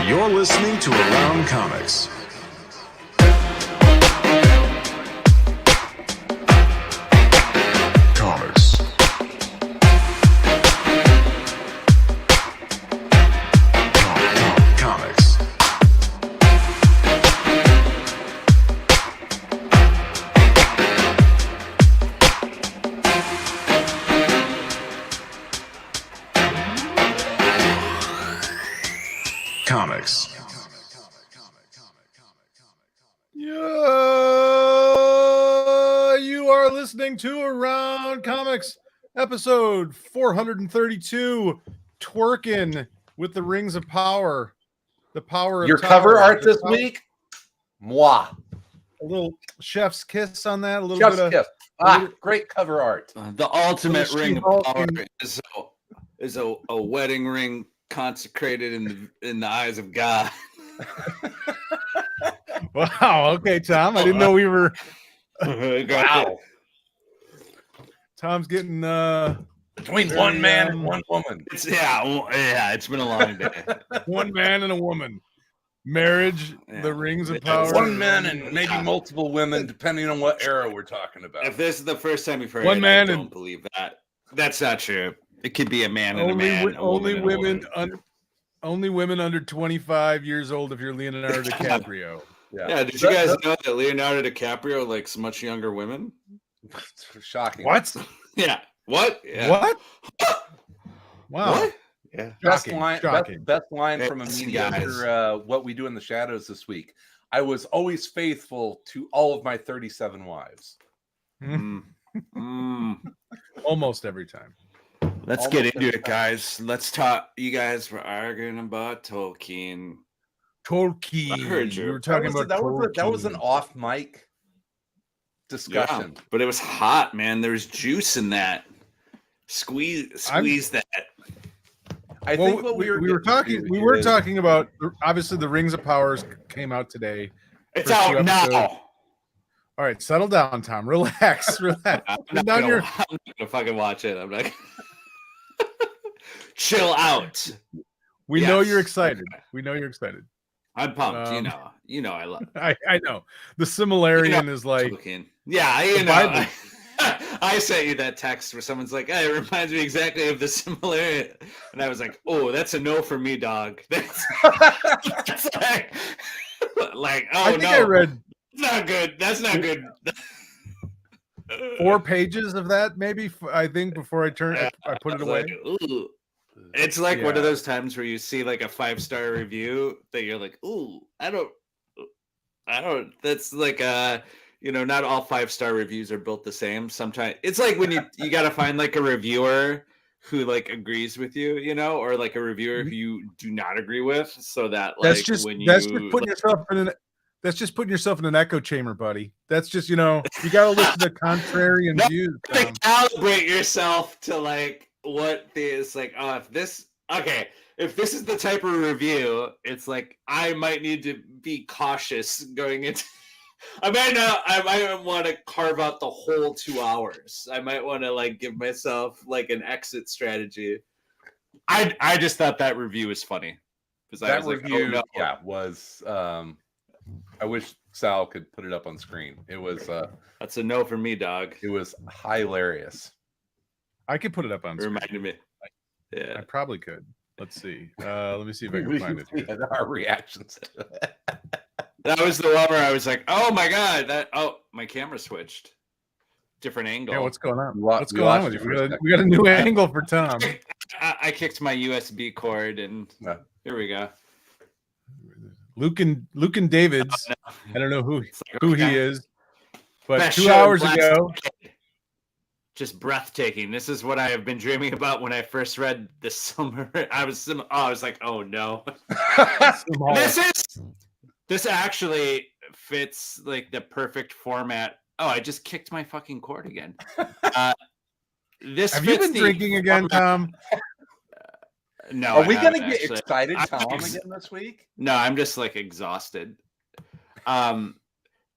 You're listening to Around Comics. Comics. Yeah, you are listening to Around Comics, episode 432, Twerking with the Rings of Power. The power of your Tower. cover art The this power- week. Moi. A little chef's kiss on that. A little Chef's bit of kiss. Great cover art. The ultimate Little ring of She-Hulk power and- is a wedding ring consecrated in the eyes of God. Wow. Okay, Tom. I didn't know we were. Wow. Tom's getting Between Very, one man and one woman. It's been a long day. one man and a woman. Marriage, Yeah. the rings of It's power. One man and maybe multiple women, depending on what era we're talking about. If this is the first time you've heard One it, man I and- don't believe that. That's not true. It could be a man and a Only, man. only a woman and a women, only women under 25 years old. If you're Leonardo DiCaprio, Yeah, did you guys know that Leonardo DiCaprio likes much younger women? Shocking. what? Yeah. What? Yeah. What? Wow. What? Yeah. Best Shocking, line, shocking. best line from It's Amelia guys. after What We Do in the Shadows this week. I was always faithful to all of my 37 wives. Mm. Mm. Almost every time. Let's Almost get into every it, guys. Let's talk. You guys were arguing about Tolkien. Tolkien. I heard you. We were talking about that was an Tolkien. off mic discussion. Yeah, but it was hot, man. There was juice in that. Squeeze that. I Well, think what we were talking. We were talking about obviously the Rings of Powers came out today. It's First two out now. episodes. All right, settle down, Tom. Relax, relax. I'm Put not down gonna, your. I'm not gonna fucking watch it. I'm not. Chill out. We know Yes. you're excited. We know you're excited. I'm pumped. Um, You know I love I know the similarian is like Tolkien. Yeah, the Bible. I sent you that text where someone's like, "Hey, it reminds me exactly of the similarity," and I was like, "Oh, that's a no for me, dog." That's like, oh I think no, I read it's not good. That's not good. 4 pages of that, maybe. I think before I put it was away. like, ooh. It's like one Yeah. of those times where you see like a 5-star review that you're like, ooh, I don't. That's like not all 5-star reviews are built the same. Sometimes it's like when you got to find like a reviewer who like agrees with you, or like a reviewer who you do not agree with, so that like That's just when that's you just putting yourself in an. That's just putting yourself in an echo chamber, buddy. That's just you got to listen to contrarian No, views. to Tom. calibrate yourself to like what is like. Oh, if this is the type of review, it's like I might need to be cautious going into. I might want to carve out the whole 2 hours. I might want to like give myself like an exit strategy. I just thought that review was funny because I that was review. like, oh, no. Was. I wish Sal could put it up on screen. It was. That's a no for me, dog. It was hilarious. I could put it up on It screen. reminded me. I Yeah. probably could. Let's see. Let me see if I can find it. We Here. had our reactions to it. That was the one where I was like, "Oh my god!" My camera switched, different angle. Yeah, what's going on? We What's we going on lost with you you? for a We got a new angle for Tom. I kicked my USB cord, and Yeah. here we go. Luke and David's. Oh, I don't know who It's like, he okay. is, but Best 2 show in hours Black ago. Decade. Just breathtaking. This is what I have been dreaming about when I first read the summer. I was like, oh no. This actually fits like the perfect format. Oh, I just kicked my fucking cord again. This Have you fits been the drinking again, format- Tom? No. Are we I gonna haven't, get actually. excited, I'm Tom, ex- again this week? No, I'm just like exhausted.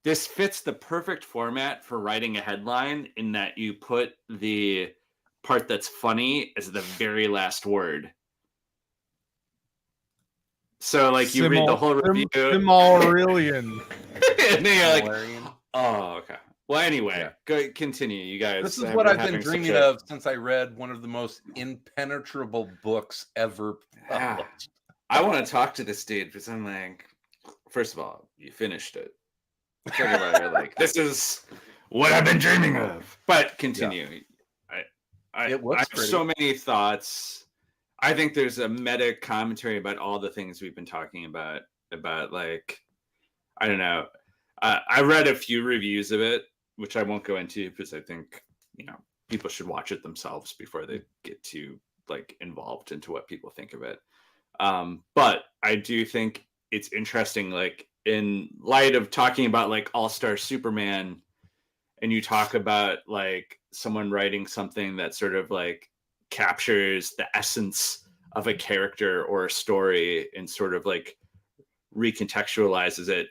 This fits the perfect format for writing a headline in that you put the part that's funny as the very last word. So like you read the whole review. Silmarillion. And then you're like, Valerian. oh, okay. Well, anyway, go continue, you guys. This is what I've been dreaming of since I read one of the most impenetrable books ever published. I want to talk to this dude because I'm like, first of all, you finished it. Second of all, you're like, this is what I've been dreaming of. But continue. Yeah. I have so many thoughts. I think there's a meta commentary about all the things we've been talking about like, I don't know. I read a few reviews of it, which I won't go into because I think, people should watch it themselves before they get too like involved into what people think of it. But I do think it's interesting, like in light of talking about like All-Star Superman, and you talk about like someone writing something that sort of like captures the essence of a character or a story and sort of like recontextualizes it.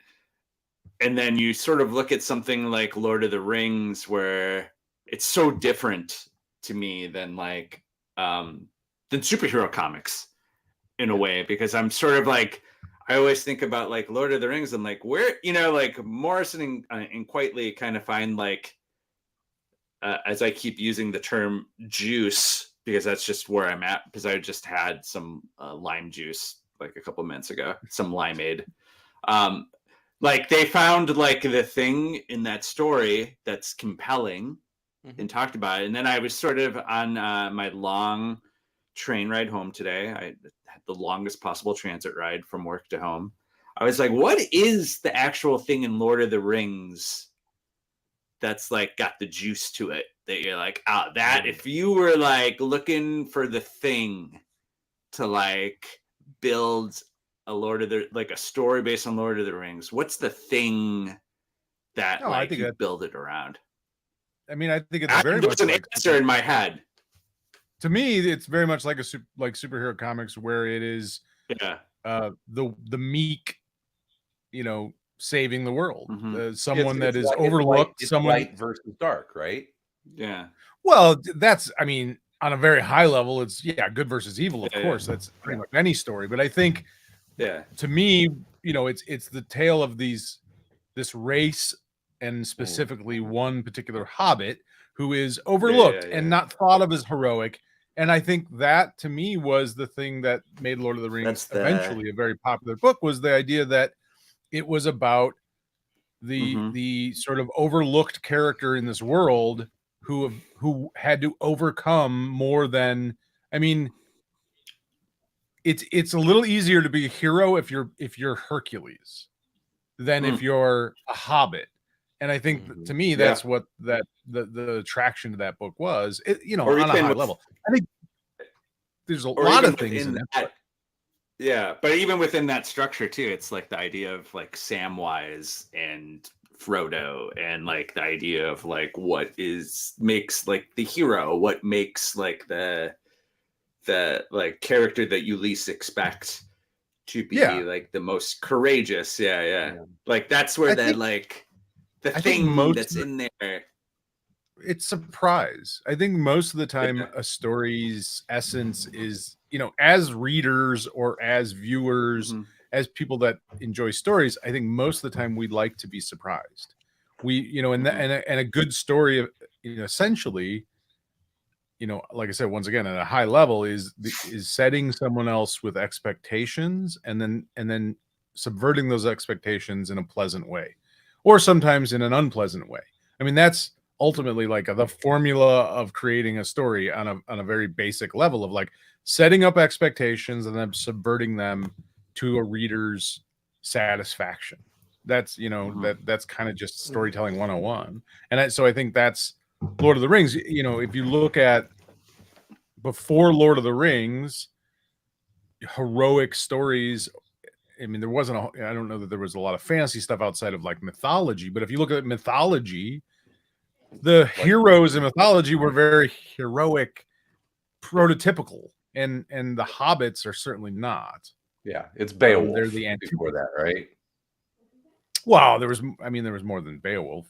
And then you sort of look at something like Lord of the Rings, where it's so different to me than like than superhero comics in a way, because I'm sort of like, I always think about like Lord of the Rings and like where, like Morrison and Quitely kind of find like, as I keep using the term juice, because that's just where I'm at, because I just had some lime juice like a couple minutes ago, some limeade. Like they found like the thing in that story that's compelling and talked about it. And then I was sort of on my long train ride home today. I had the longest possible transit ride from work to home. I was like, what is the actual thing in Lord of the Rings that's like got the juice to it that you're like, that if you were like looking for the thing to like build a story based on Lord of the Rings, what's the thing that I think you build it around? I mean, I think it's very much an answer in my head. To me, it's very much like superhero comics, where it is the meek, saving the world. Someone that is overlooked. Someone light versus dark, right? Yeah. Well, that's, I mean, on a very high level, it's good versus evil. Of course, that's pretty much any story. But I think, to me, it's the tale of this race, and specifically one particular hobbit who is overlooked and not thought of as heroic. And I think that, to me, was the thing that made Lord of the Rings eventually a very popular book, was the idea that it was about the sort of overlooked character in this world who had to overcome more than, I mean, it's a little easier to be a hero if you're Hercules than if you're a hobbit. And I think to me, that's what the attraction to that book was, on a high level. I think there's a lot of things in that. Yeah, but even within that structure too, it's like the idea of like Samwise and Frodo, and like the idea of like what makes like the hero, what makes like the like character that you least expect to be like the most courageous. Like that's where the thing that's in there. It's surprise. I think most of the time a story's essence is, as readers or as viewers, as people that enjoy stories, I think most of the time we like to be surprised. And a good story, essentially, like I said, once again, at a high level is setting someone else with expectations and then subverting those expectations in a pleasant way, or sometimes in an unpleasant way. I mean, that's ultimately like the formula of creating a story on a very basic level of like setting up expectations and then subverting them to a reader's satisfaction. That's, that's kind of just storytelling 101. And so I think that's Lord of the Rings. If you look at before Lord of the Rings, heroic stories, I mean, I don't know that there was a lot of fantasy stuff outside of like mythology, but if you look at mythology, the heroes in mythology were very heroic, prototypical, and the hobbits are certainly not. Yeah, it's Beowulf. They're the before that, right? Well, there was more than Beowulf.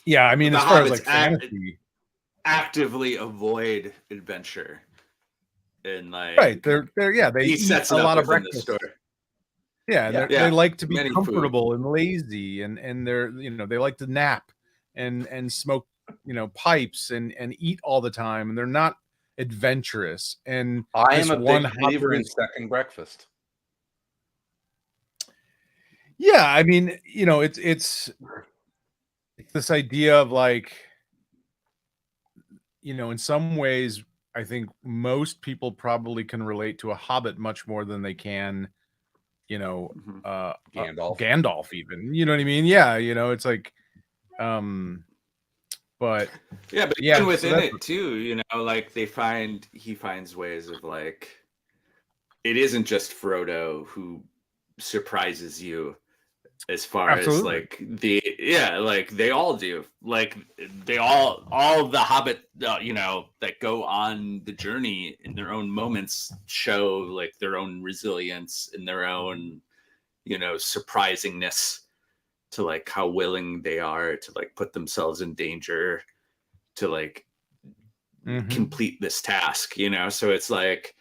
Yeah, I mean, the as far hobbits as like fantasy, actively avoid adventure. and like Right. They're they he eat sets a it up lot of within the breakfast. story. Yeah, and Yeah, they like to be many comfortable and lazy, and they're they like to nap and smoke pipes and eat all the time, and they're not adventurous. And I this am a one big believer in hobbit, second breakfast. yeah, I mean, it's this idea of like, in some ways, I think most people probably can relate to a hobbit much more than they can, Mhm. Gandalf. Gandalf even. You know what I mean? Yeah, it's like, but Yeah, but yeah, even so within that's it too, like he finds ways of like it isn't just Frodo who surprises you as far as absolutely. like like they all do, like they all the Hobbit that go on the journey in their own moments show like their own resilience and their own surprisingness to like how willing they are to like put themselves in danger to like Mhm. complete this task, so it's like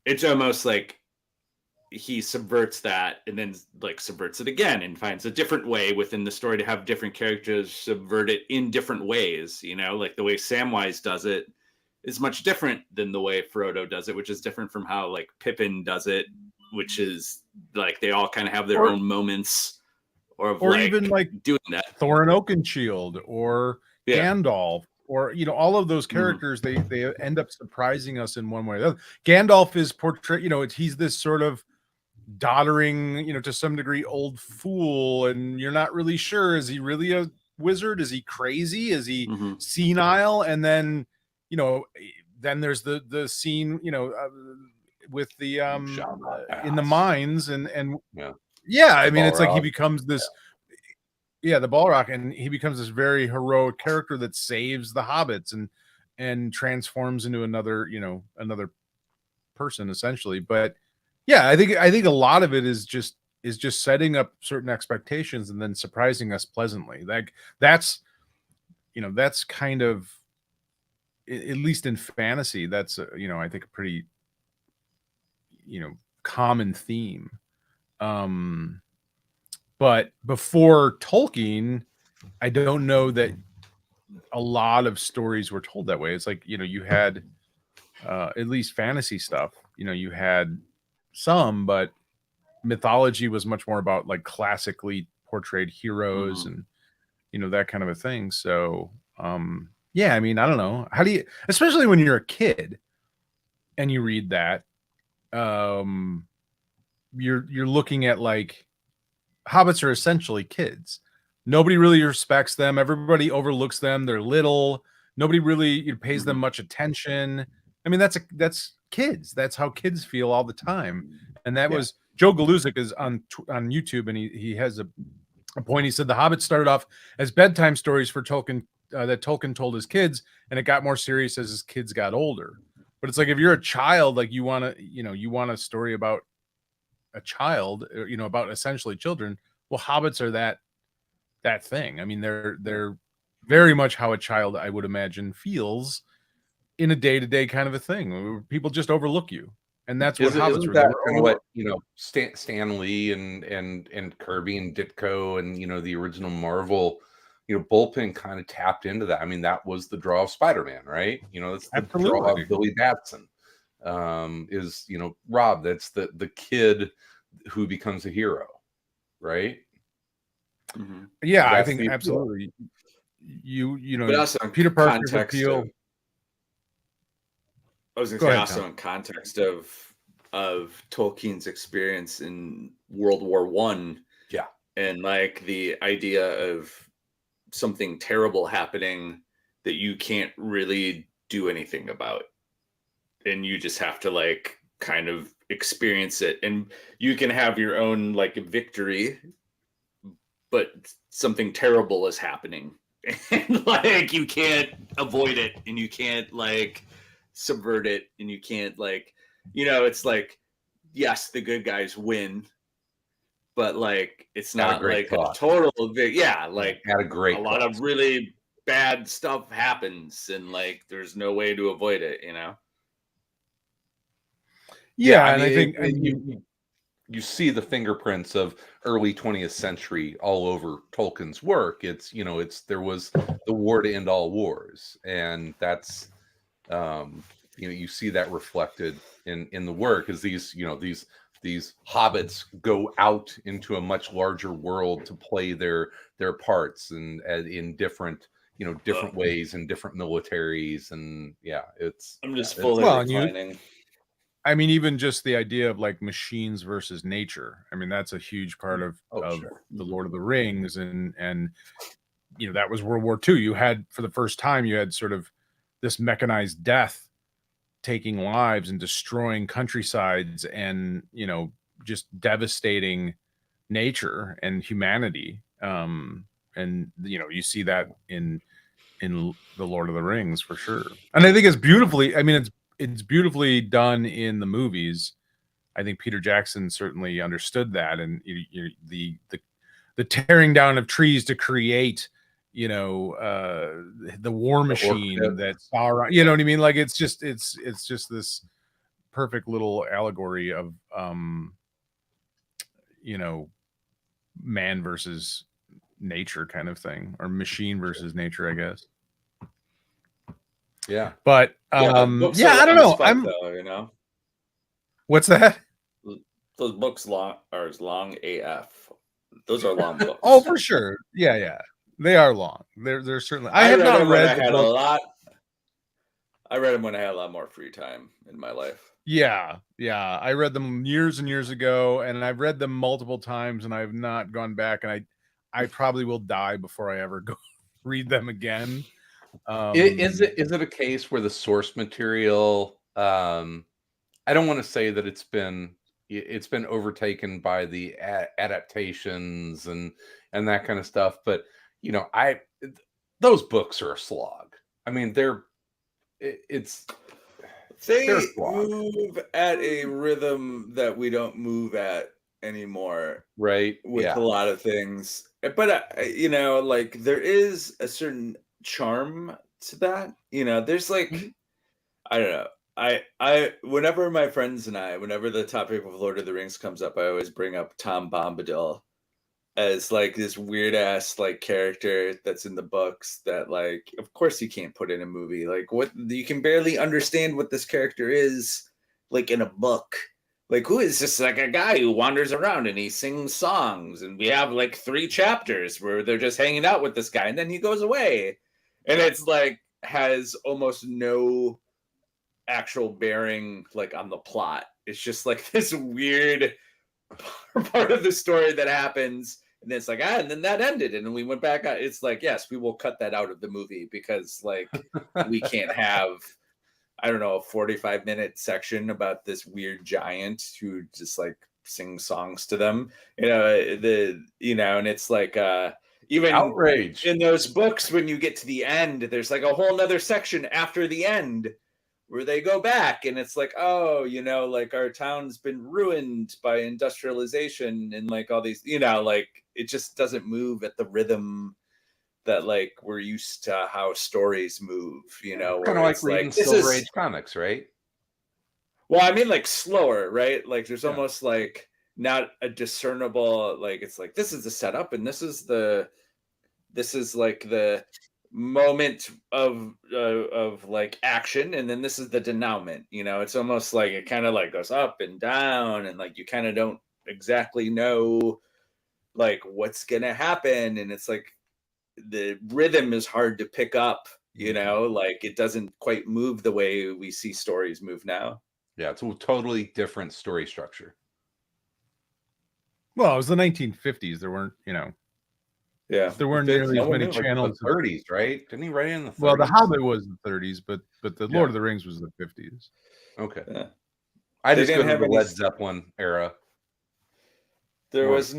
it's almost like he subverts that and then like subverts it again and finds a different way within the story to have different characters subvert it in different ways, like the way Samwise does it is much different than the way Frodo does it, which is different from how like Pippin does it, which is like they all kind of have their Or own moments of or like even like doing that. Thorin Oakenshield or Yeah. Gandalf, or all of those Mhm. characters, they end up surprising us in one way or the other. Gandalf is portrayed, he's this sort of doddering, to some degree, old fool, and you're not really sure, is he really a wizard? Is he crazy? Is he Mhm. senile? And then, then there's the scene, with the in the mines, and Yeah. yeah, I The mean, it's like he Balrog. becomes this, the Balrog, and he becomes this very heroic character that saves the hobbits and transforms into another person essentially. But yeah, I think a lot of it is just setting up certain expectations and then surprising us pleasantly. Like that's kind of, at least in fantasy, that's I think a pretty common theme. Um but before Tolkien, I don't know that a lot of stories were told that way. It's like, you had at least fantasy stuff, you had some, but mythology was much more about like classically portrayed heroes Mhm. and that kind of a thing. So yeah, I mean, I don't know. How do you, especially when you're a kid and you read that, um you're looking at like hobbits are essentially kids. Nobody really respects them. Everybody overlooks them. They're little. Nobody really pays them Mhm. much attention. I mean, that's kids. That's how kids feel all the time. And that Yeah. was Joe Galuzik is on YouTube, and he has a point. He said the Hobbit started off as bedtime stories for Tolkien, that Tolkien told his kids, and it got more serious as his kids got older. But it's like, if you're a child, like you want a story about a child, about essentially children. Well, hobbits are that thing. I mean, they're very much how a child, I would imagine, feels in a day-to-day kind of a thing. People just overlook you. And that's what hobbits Isn't were. They that were kind of over. what Stan Lee and Kirby and Ditko and the original Marvel bullpen kind of tapped into that. I mean, that was the draw of Spider-Man, right? That's the draw Absolutely. of Billy Batson. Is Rob, that's the kid who becomes a hero, right? Mhm. Yeah, I That's think the appeal. absolutely. But also in Peter Parker's context appeal. of, I was gonna Go say ahead, also Tom. in context of Tolkien's experience in World War One, Yeah. and like the idea of something terrible happening that you can't really do anything about, and you just have to like kind of experience it, and you can have your own like victory, but something terrible is happening, and like you can't avoid it, and you can't like subvert it, and you can't like it's like, yes, the good guys win, but like it's Had a not great like a thought. total like Had a a great lot thought. of really bad stuff happens, and like there's no way to avoid it. Yeah, I and mean, I think, I mean, you see the fingerprints of early 20th century all over Tolkien's work. It's, there was the war to end all wars, and that's, you see that reflected in the work, as these hobbits go out into a much larger world to play their parts, and in different different ways and different militaries, and yeah, I'm just it's fully well, and reclining. I mean, even just the idea of like machines versus nature. I mean, that's a huge part of sure. the Lord of the Rings, and that was World War II. You had, for the first time, you had sort of this mechanized death taking lives and destroying countrysides, and just devastating nature and humanity. And you see that in the Lord of the Rings for sure. And I think it's beautifully. I mean, it's beautifully done in the movies. I think Peter Jackson certainly understood that, and the tearing down of trees to create, the war machine that Sauron. You know what I mean? Like it's just this perfect little allegory of man versus nature kind of thing, or machine versus nature, I guess. Yeah. But books I are don't long as know. fuck, though, What's that? those books are as long AF. Those are long books. Oh, for sure. Yeah. They are long. They're certainly. I have not read the book. I read them when I had a lot more free time in my life. Yeah. I read them years and years ago, and I've read them multiple times, and I've not gone back, and I probably will die before I ever go read them again. Is it a case where the source material, I don't want to say that it's been overtaken by the adaptations and that kind of stuff, but those books are a slog. I mean, They they're a slog, move at a rhythm that we don't move at anymore right? with Yeah. a lot of things. But like there is a certain charm to that. There's like I don't know. I whenever my friends and whenever the topic of Lord of the Rings comes up, I always bring up Tom Bombadil as like this weird ass like character that's in the books that, like, of course you can't put in a movie. Like, what, you can barely understand what this character is like in a book. Like, who is this? Like a guy who wanders around and he sings songs, and we have like 3 chapters where they're just hanging out with this guy, and then he goes away, and it's like has almost no actual bearing like on the plot. It's just like this weird part of the story that happens, and then it's like, and then that ended, and then we went back. It's like, yes, we will cut that out of the movie, because like we can't have, I don't know, a 45-minute section about this weird giant who just like sings songs to them, and it's like even Outrage in those books, when you get to the end, there's like a whole nother section after the end where they go back, and it's like, oh, like our town's been ruined by industrialization, and like all these, like it just doesn't move at the rhythm that like we're used to how stories move, kind of like reading like, Silver Age comics, right? Well, I mean, like slower, right? Like there's almost like not a discernible, like it's like this is the setup, and this is like the moment of like action, and then this is the denouement. It's almost like it kind of like goes up and down, and like you kind of don't exactly know like what's gonna happen, and it's like the rhythm is hard to pick up. Like it doesn't quite move the way we see stories move now. Yeah, it's a totally different story structure. Well, it was the 1950s. There weren't, there weren't nearly as many channels. The 30s, right? Didn't he write it in the 30s? Well, the Hobbit was the 30s, but the Lord of the Rings was the 50s. Okay. Yeah. I just go to the Led Zeppelin era. There was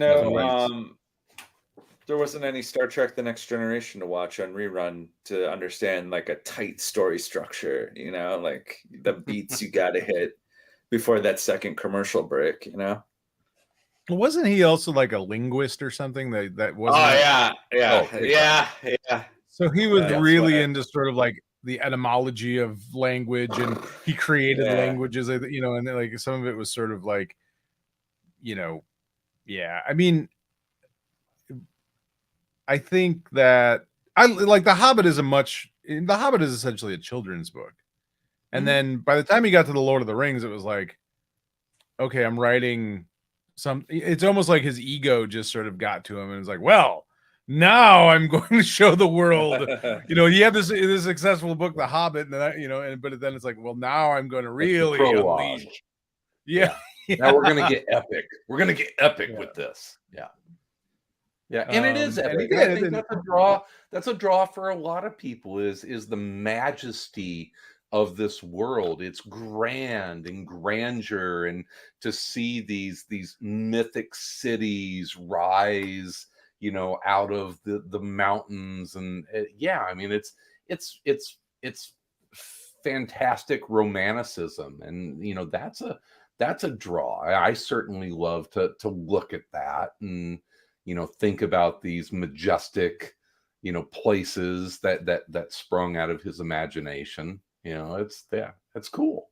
there wasn't any Star Trek The Next Generation to watch on rerun to understand like a tight story structure, like the beats you got to hit before that second commercial break, Wasn't he also like a linguist or something? That wasn't. Oh yeah. So he was really into sort of like the etymology of language, and he created languages, you know, and like some of it was sort of like, you know, I mean, I think that I like The Hobbit is essentially a children's book. And then by the time he got to the Lord of the Rings, it was like, okay, I'm writing it's almost like his ego just sort of got to him and it's like, well, now I'm going to show the world. You know, he had this successful book, The Hobbit, and then but then it's like, well, now I'm going to really unleash. Yeah. Now we're gonna get epic. We're gonna get epic with this. Yeah, and it is epic. I think that's a draw. That's a draw for a lot of people. Is the majesty of this world? It's grand and grandeur, and to see these mythic cities rise, you know, out of the mountains, and I mean, it's fantastic romanticism, and you know, that's a draw. I certainly love to look at that and, you know, think about these majestic, you know, places that sprung out of his imagination. You know, it's cool.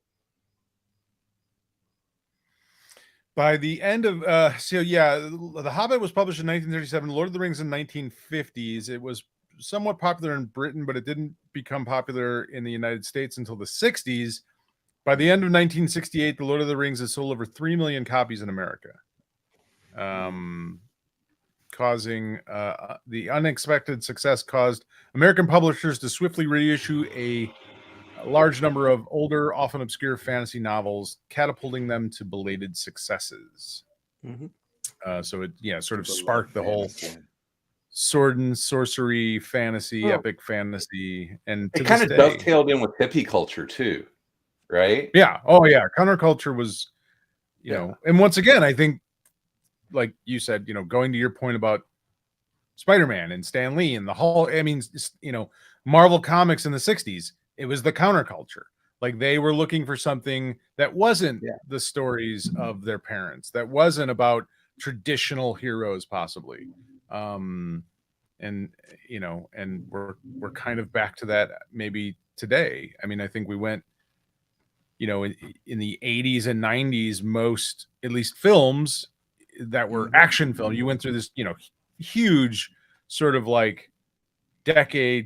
By the end of The Hobbit was published in 1937, Lord of the Rings in 1950s. It was somewhat popular in Britain, but it didn't become popular in the United States until the 60s. By the end of 1968, The Lord of the Rings has sold over 3 million copies in America. Causing the unexpected success caused American publishers to swiftly reissue a large number of older, often obscure fantasy novels, catapulting them to belated successes. So it sort of sparked the whole sword and sorcery fantasy, epic fantasy, and it kind of dovetailed in with hippie culture too, right? Yeah. Oh yeah, counterculture was, you know, and once again, I think, like you said, you know, going to your point about Spider-Man and Stan Lee and the whole, I mean, you know, Marvel Comics in the 60s, it was the counterculture. Like they were looking for something that wasn't the stories of their parents, that wasn't about traditional heroes, possibly. And you know, and we're kind of back to that maybe today. I mean, I think we went, you know, in the 80s and 90s, most, at least films that were action film, you went through this, you know, huge sort of like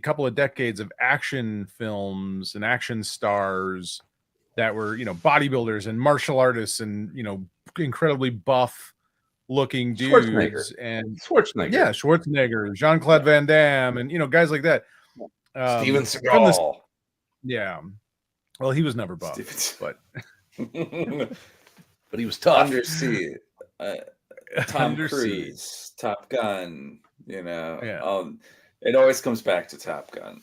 couple of decades of action films and action stars that were, you know, bodybuilders and martial artists and, you know, incredibly buff looking dudes and Schwarzenegger, Jean-Claude Van Damme, and, you know, guys like that. Steven Seagal. Well, he was never buff, but but he was tough. Undersea. Tom Cruise, Top Gun, you know, it always comes back to Top Gun.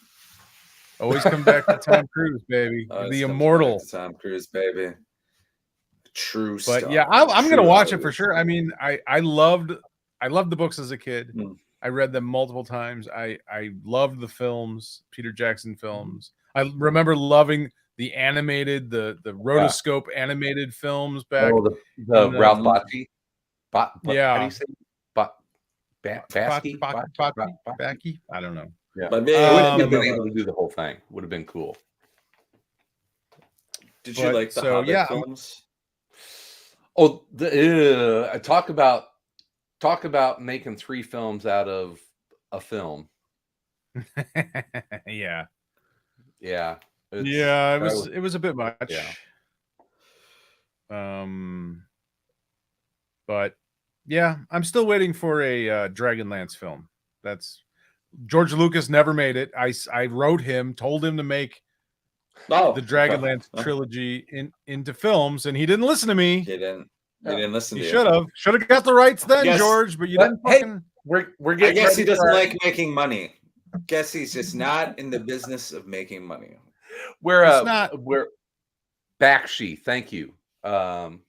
Always come back to Tom Cruise, baby, the immortal Tom Cruise, baby. True But star. yeah, I'm gonna watch it for sure. I mean, I loved the books as a kid. I read them multiple times. I loved the films, Peter Jackson films. I remember loving the animated, the rotoscope animated films back. Oh, the Ralph Bakshi. How do you say Bakshi? I don't know. Yeah, but I would have been able to do the whole thing. Would have been cool. Did you like the Hobbit films? Oh, talk about making 3 films out of a film. Yeah. It was a bit much. But yeah, I'm still waiting for a Dragonlance film. That's George Lucas never made it. I wrote him, told him to make the Dragonlance trilogy into films, and he didn't listen to me. He didn't listen to you. Should have got the rights then, George, but you didn't fucking... We're getting I guess he doesn't like making money. Guess he's just not in the business of making money. We're Bakshi, thank you. Now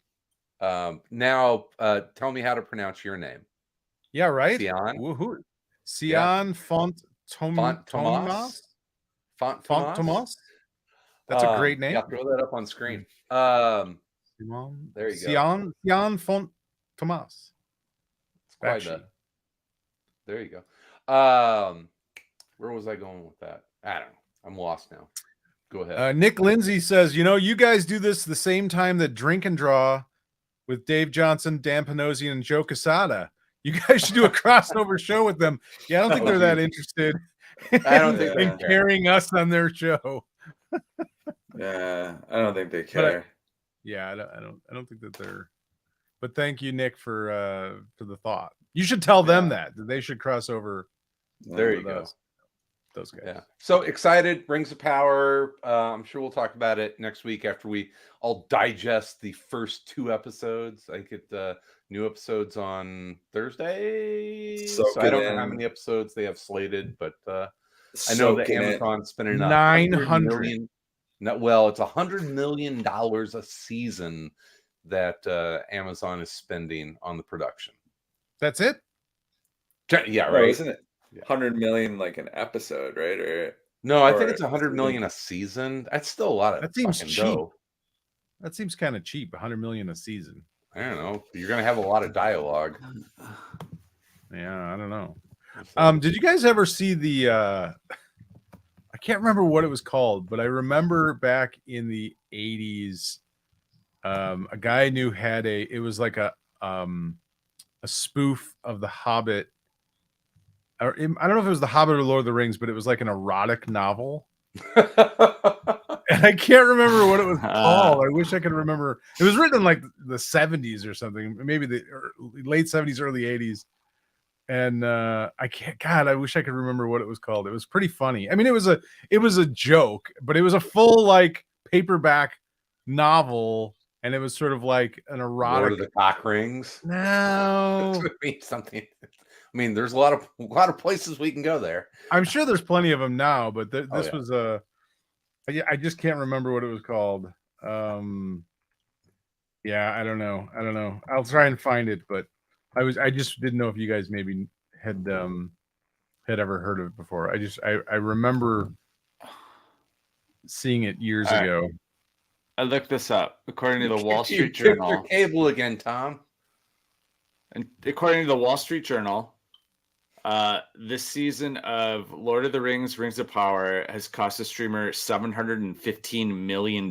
tell me how to pronounce your name. Yeah, right. Sion. Woohoo. Sion Font Tomas. Font Tomas. That's a great name. Yeah, throw that up on screen. There you go. Sion Font Tomas. There you go. Where was I going with that? I don't know. I'm lost now. Go ahead. Nick Lindsay says, you guys do this the same time that Drink and Draw with Dave Johnson, Dan Panosian, and Joe Quesada. You guys should do a crossover show with them. Yeah, I don't think they're that interested. I don't think in carrying us on their show. Yeah, I don't think they care. I don't think that they're. But thank you, Nick, for the thought. You should tell them that they should cross over. There you go. Those guys. Yeah. So excited. Rings of Power. I'm sure we'll talk about it next week after we all digest the first 2 episodes. I get new episodes on Thursday. So I don't know how many episodes they have slated, but I know that Amazon's spending 900. Well, it's $100 million a season that Amazon is spending on the production. That's it? Yeah, right. Isn't it 100 million like an episode, right? I think it's 100 million a season. That's still a lot of. That seems cheap. Dough. That seems kind of cheap. 100 million a season. I don't know. You're gonna have a lot of dialogue. Yeah, I don't know. Did you guys ever see the? I can't remember what it was called, but I remember back in the 80s, a guy I knew had it was like a spoof of The Hobbit. I don't know if it was The Hobbit or Lord of the Rings, but it was like an erotic novel. And I can't remember what it was called. I wish I could remember. It was written in like the 70s or something, maybe the late 70s, early 80s. And I can't. God, I wish I could remember what it was called. It was pretty funny. I mean, it was a joke, but it was a full like paperback novel, and it was sort of like an erotic. Lord of the Cock Rings. No, it means something. I mean, there's a lot of places we can go there. I'm sure there's plenty of them now, but this was I just can't remember what it was called. I don't know. I'll try and find it, but I just didn't know if you guys maybe had ever heard of it before. I remember seeing it years ago. I looked this up according to the Wall Street Journal. Your cable again, Tom. And according to the Wall Street Journal, this season of Lord of the Rings, Rings of Power has cost the streamer $715 million.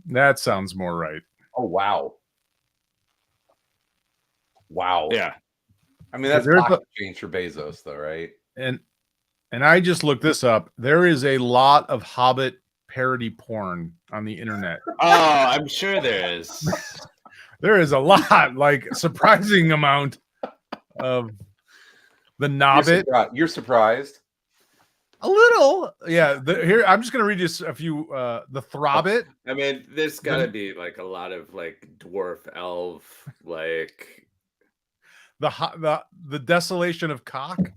That sounds more right. Oh, wow. Wow. Yeah. I mean, that's pocket change for Bezos, though, right? And I just looked this up. There is a lot of Hobbit parody porn on the internet. Oh, I'm sure there is. There is a lot, like surprising amount of the Nobbit. You're surprised? A little, yeah. Here, I'm just gonna read you a few. The Throbbit. I mean, there's gotta be like a lot of like dwarf, elf, like the Desolation of Cock.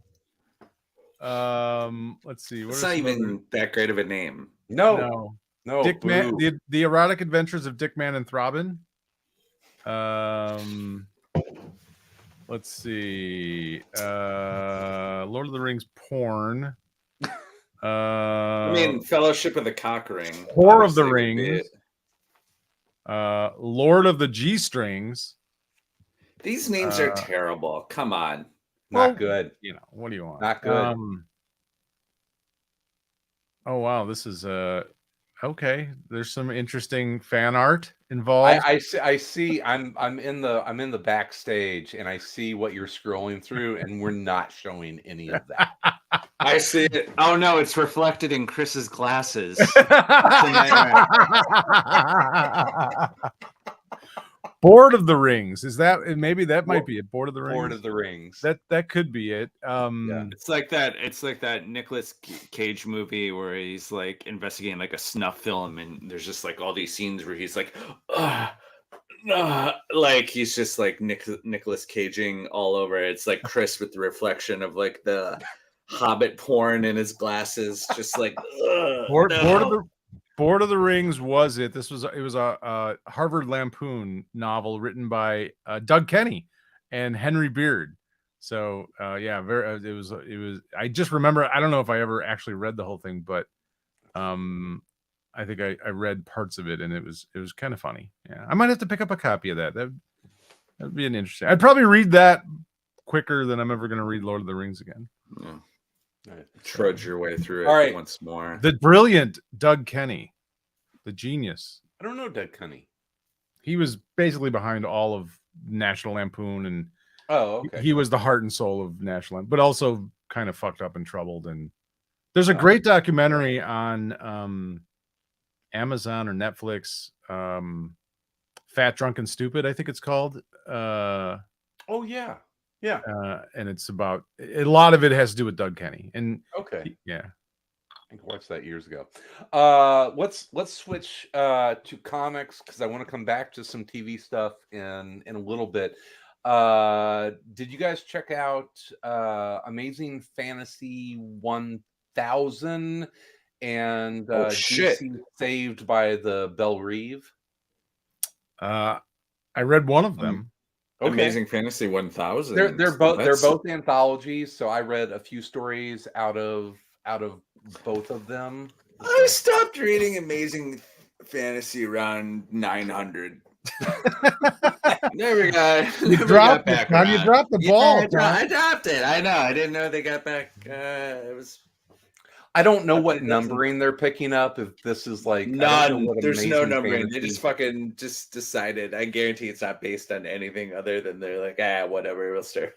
Let's see. It's not even that great of a name. No. Dick Man, the Erotic Adventures of Dick Man and Throbbin. Let's see. Lord of the Rings porn. I mean, Fellowship of the Cock Ring. Whore of the Rings. Lord of the G Strings. These names are terrible. Come on. Not good. What do you want? Not good. Oh wow, this is okay. There's some interesting fan art involved. I see. I'm in the backstage, and I see what you're scrolling through, and we're not showing any of that. I see it. Oh no, it's reflected in Chris's glasses. Board of the Rings. Is that maybe that might be it? Board of the Rings. Board of the Rings. That could be it. Yeah. It's like that Nicolas Cage movie where he's like investigating like a snuff film, and there's just like all these scenes where he's like, like he's just like Nicolas Caging all over. It's like Chris with the reflection of like the Hobbit porn in his glasses, just like Board of the Rings was it? It was a Harvard Lampoon novel written by Doug Kenny and Henry Beard. So it was. I just remember. I don't know if I ever actually read the whole thing, but I think I read parts of it, and it was kind of funny. Yeah, I might have to pick up a copy of that. That'd be an interesting. I'd probably read that quicker than I'm ever going to read Lord of the Rings again. Yeah. Trudge your way through it All right. once more. The brilliant Doug Kenny, the genius. I don't know Doug Cunny. He was basically behind all of National Lampoon, and Oh, okay. he was the heart and soul of National Lampoon, but also kind of fucked up and troubled. And there's a Oh. great documentary on Amazon or Netflix, Fat, Drunk, and Stupid, I think it's called. Oh yeah. Yeah. And it's about, a lot of it has to do with Doug Kenny. And Okay. yeah. I watched that years ago. Let's switch to comics because I want to come back to some TV stuff in a little bit. Did you guys check out Amazing Fantasy 1000 and shit. DC Saved by the Belle Reve? I read one of them. Okay. Amazing Fantasy 1000. They're both anthologies, so I read a few stories out of both of them. I stopped reading Amazing Fantasy around 900. There we go. You dropped it, Tom. You dropped the ball. I dropped it. I know. I didn't know they got back. It was. I don't know what It doesn't- numbering they're picking up. If this is like I don't know None. what There's no Amazing numbering. They Fantasy- just decided. I guarantee it's not based on anything other than they're like, whatever, we'll start.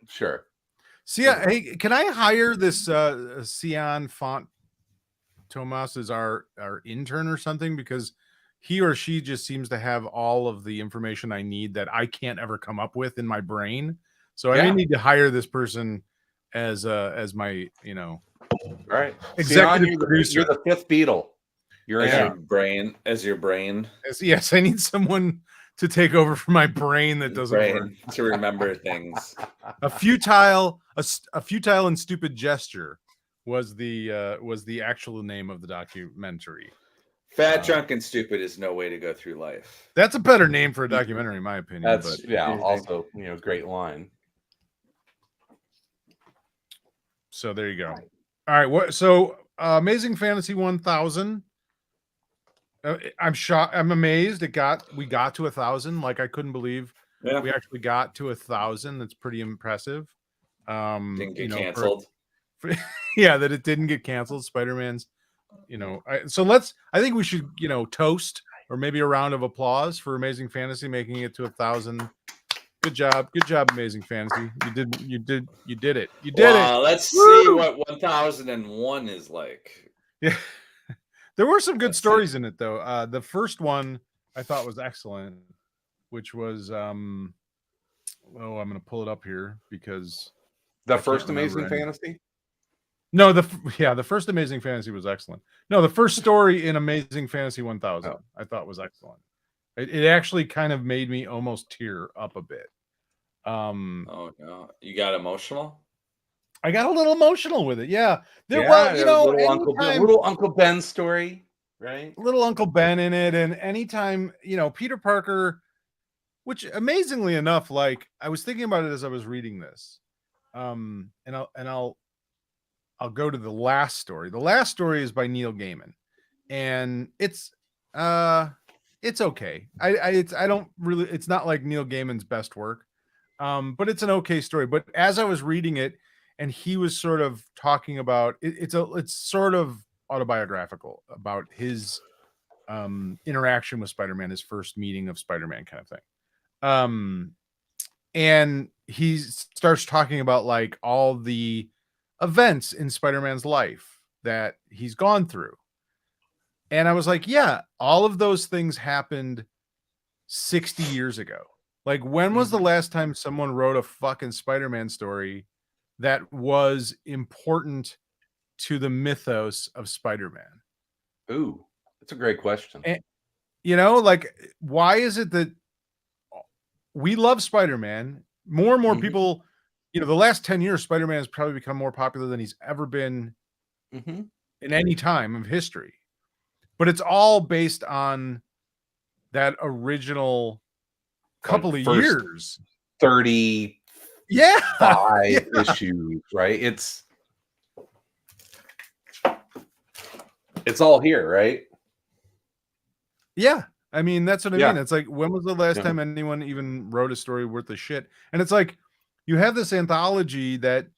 Sure. So yeah, hey, can I hire this Sion Font Tomas as our intern or something? Because he or she just seems to have all of the information I need that I can't ever come up with in my brain. So I may Yeah. need to hire this person as my, All right. executive Sion, producer. you're the fifth Beatle. You're As in. your brain. Yes, I need someone to take over for my brain that doesn't work. Brain to remember things. A futile and stupid gesture was the actual name of the documentary. Fat, drunk, and stupid is no way to go through life. That's a better name for a documentary, in my opinion. That's but also great line. so there you go. All right, what? So Amazing Fantasy 1000. I'm shocked. I'm amazed. We got to 1,000. Like I couldn't believe Yeah. we actually got to 1,000. That's pretty impressive. Didn't get for- canceled. yeah, that it didn't get canceled. Spider-Man's, I think we should, toast or maybe a round of applause for Amazing Fantasy making it to 1,000. Good job, Amazing Fantasy. You did it. You did it. Let's Woo! see what 1001 is like. Yeah, there were some good Let's see. stories in it though. The first one I thought was excellent, which was I'm gonna pull it up here because The can't first remember Amazing any. Fantasy? no, the first Amazing Fantasy was excellent. No, the first story in Amazing Fantasy 1000 Oh. I thought was excellent. It actually kind of made me almost tear up a bit. Oh no, you got emotional. I got a little emotional with it. Yeah, little Uncle Ben story, right? little Uncle Ben in it, and anytime Peter Parker, which amazingly enough, like I was thinking about it as I was reading this, and I'll go to the last story. The last story is by Neil Gaiman, and it's okay. I don't really. It's not like Neil Gaiman's best work, but it's an okay story. But as I was reading it, and he was sort of talking about it's sort of autobiographical about his interaction with Spider-Man, his first meeting of Spider-Man kind of thing. And he starts talking about like all the events in Spider-Man's life that he's gone through. And I was like, yeah, all of those things happened 60 years ago. Like, when was the last time someone wrote a fucking Spider-Man story that was important to the mythos of Spider-Man? Ooh, that's a great question. And, like, why is it that we love Spider-Man? More and more Mhm. people, the last 10 years, Spider-Man has probably become more popular than he's ever been Mm-hmm. in any time of history. But it's all based on that original couple of first years. 35 Yeah. Yeah. issues, right? It's all here, right? Yeah. I mean, that's what I Yeah. mean. It's like, when was the last Yeah. time anyone even wrote a story worth of shit? And it's like, you have this anthology that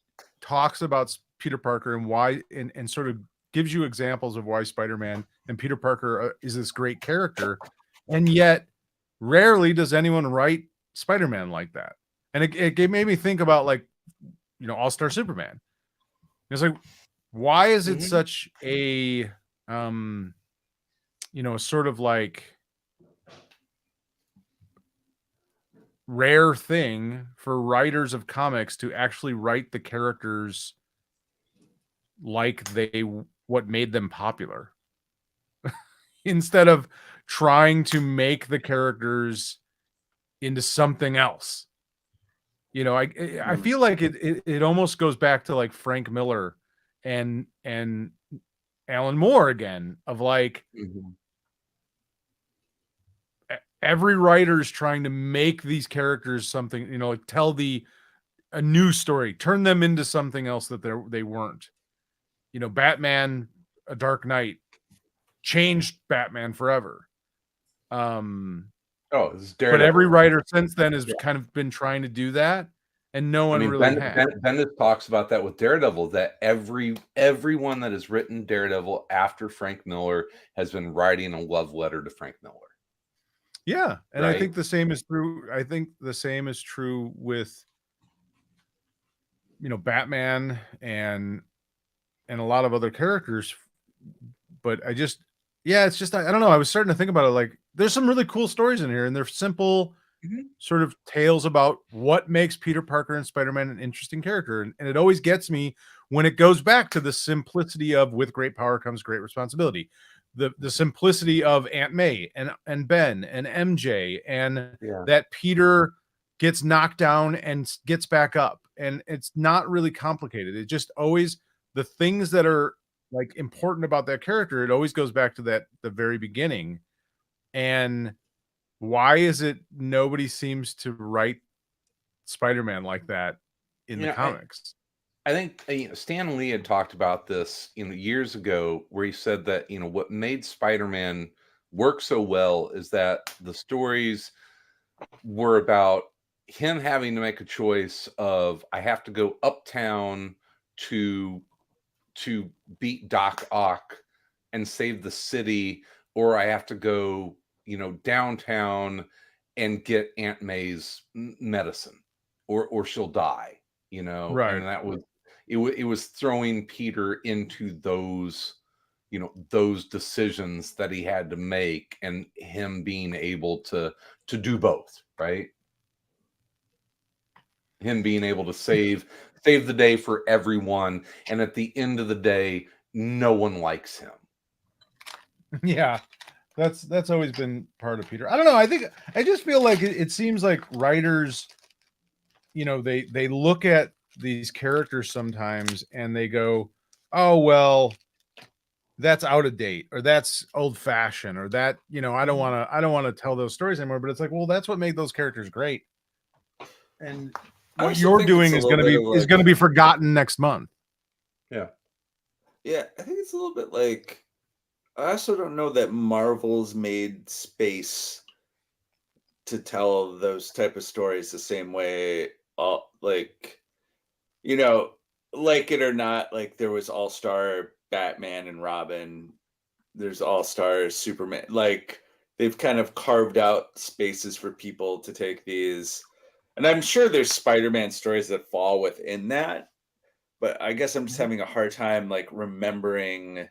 talks about Peter Parker and why, and sort of gives you examples of why Spider-Man and Peter Parker is this great character, and yet rarely does anyone write Spider-Man like that. And it made me think about, like, All-Star Superman. It's like, why is it such a sort of like rare thing for writers of comics to actually write the characters like what made them popular, instead of trying to make the characters into something else. I feel like it almost goes back to like Frank Miller and Alan Moore again, of like, every writer is trying to make these characters something, like tell a new story, turn them into something else that they weren't. Batman, A Dark Knight changed Batman forever. It's Daredevil. But every writer since then has kind of been trying to do that, and no one really has. Bendis talks about that with Daredevil, that everyone that has written Daredevil after Frank Miller has been writing a love letter to Frank Miller. Yeah, and right? I think the same is true. I think the same is true with Batman and a lot of other characters. But it's just I don't know. I was starting to think about it. Like, there's some really cool stories in here, and they're simple, sort of tales about what makes Peter Parker and Spider-Man an interesting character. And it always gets me when it goes back to the simplicity of, with great power comes great responsibility. The simplicity of Aunt May and Ben and MJ, and that Peter gets knocked down and gets back up. And it's not really complicated. It just always, the things that are like important about that character, it always goes back to the very beginning. And why is it nobody seems to write Spider-Man like that in the comics? I think Stan Lee had talked about this years ago, where he said that what made Spider-Man work so well is that the stories were about him having to make a choice of, I have to go uptown to beat Doc Ock and save the city, or I have to go downtown and get Aunt May's medicine, or she'll die. Right. And that was it was throwing Peter into those those decisions that he had to make, and him being able to do both, right? Him being able to save the day for everyone, and at the end of the day, no one likes him. Yeah, that's always been part of Peter. I don't know. I just feel like it seems like writers, they look at these characters sometimes and they go, oh, well, that's out of date, or that's old fashioned, or that, I don't want to tell those stories anymore. But it's like, well, that's what made those characters great. And what you're doing is going to be forgotten next month. Yeah, I think it's a little bit like, I also don't know that Marvel's made space to tell those type of stories the same way. Like it or not, like there was All-Star Batman and Robin, there's All-Star Superman. Like, they've kind of carved out spaces for people to take these. And I'm sure there's Spider-Man stories that fall within that, but I guess I'm just having a hard time like remembering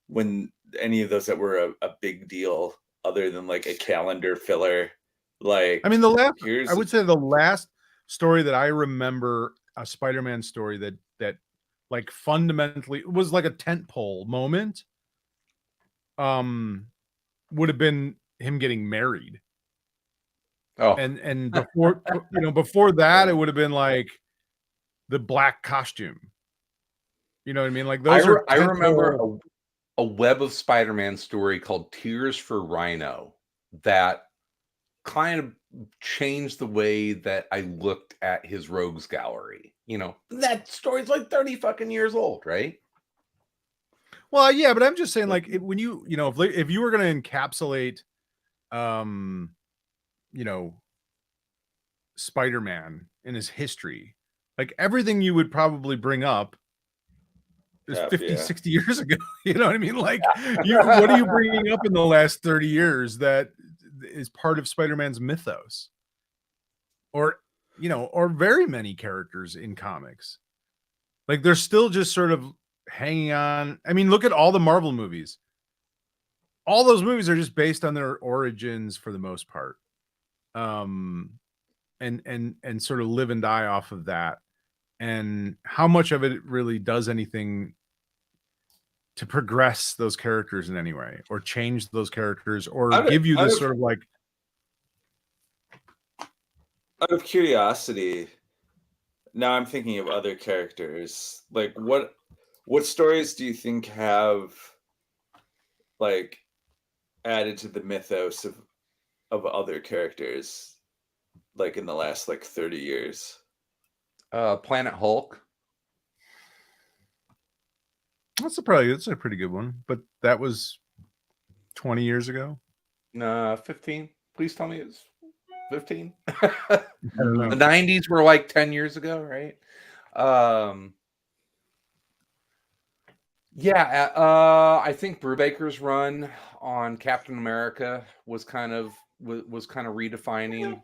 when any of those that were a big deal, other than like a calendar filler. Like, I mean, I would say the last story that I remember, a Spider-Man story that like fundamentally was like a tentpole moment, would have been him getting married. Oh, and before before that, it would have been like the black costume. You know what I mean? Like, those I remember a Web of Spider-Man story called Tears for Rhino that kind of changed the way that I looked at his rogues gallery. That story's like 30 fucking years old, right? Well, yeah, but I'm just saying, like, when if you were going to encapsulate, Spider-Man in his history, like, everything you would probably bring up is Tough, 50, yeah. 60 years ago. You know what I mean? Like, what are you bringing up in the last 30 years that is part of Spider-Man's mythos? Or, or very many characters in comics. Like, they're still just sort of hanging on. I mean, look at all the Marvel movies. All those movies are just based on their origins for the most part. And sort of live and die off of that. And how much of it really does anything to progress those characters in any way, or change those characters, or give you this sort of like, out of curiosity, now I'm thinking of other characters. Like, what stories do you think have like added to the mythos of other characters, like in the last like 30 years? Planet Hulk. that's a pretty good one, but that was 20 years ago. 15. Please tell me it's 15. I don't know. The 90s were like 10 years ago, right? I think Brubaker's run on Captain America was kind of redefining.